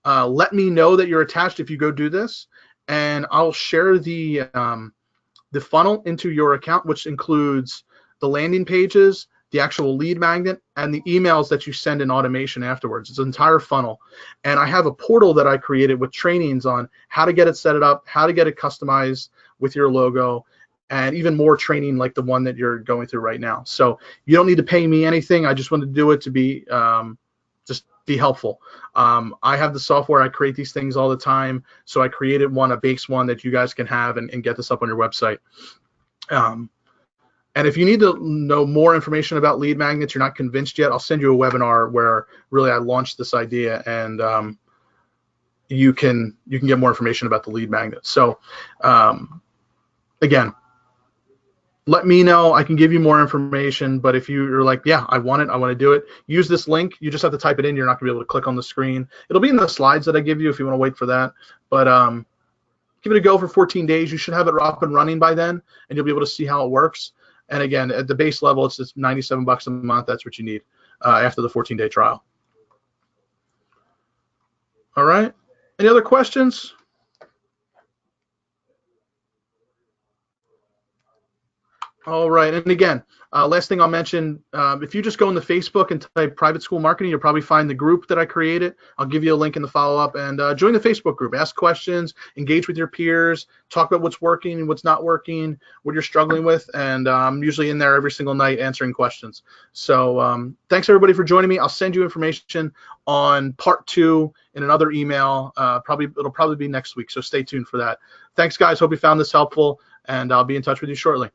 Let me know that you're attached if you go do this, and I'll share the funnel into your account, which includes the landing pages, the actual lead magnet, and the emails that you send in automation afterwards. It's an entire funnel. And I have a portal that I created with trainings on how to get it set up, how to get it customized with your logo, and even more training like the one that you're going through right now. So you don't need to pay me anything. I just want to do it to be just be helpful. I have the software. I create these things all the time. So I created one, a base one that you guys can have and get this up on your website. And if you need to know more information about lead magnets, you're not convinced yet, I'll send you a webinar where really I launched this idea, and you can get more information about the lead magnet. So again, let me know. I can give you more information, but if you're like, yeah, I want it, I want to do it, use this link. You just have to type it in. You're not going to be able to click on the screen. It'll be in the slides that I give you if you want to wait for that. But give it a go for 14 days. You should have it up and running by then, and you'll be able to see how it works. And again, at the base level, it's just $97 a month. That's what you need after the 14-day trial. All right. Any other questions? All right. And again, last thing I'll mention, if you just go into Facebook and type private school marketing, you'll probably find the group that I created. I'll give you a link in the follow-up, and join the Facebook group. Ask questions, engage with your peers, talk about what's working and what's not working, what you're struggling with. And I'm usually in there every single night answering questions. So thanks, everybody, for joining me. I'll send you information on part 2 in another email. It'll probably be next week, so stay tuned for that. Thanks, guys. Hope you found this helpful, and I'll be in touch with you shortly.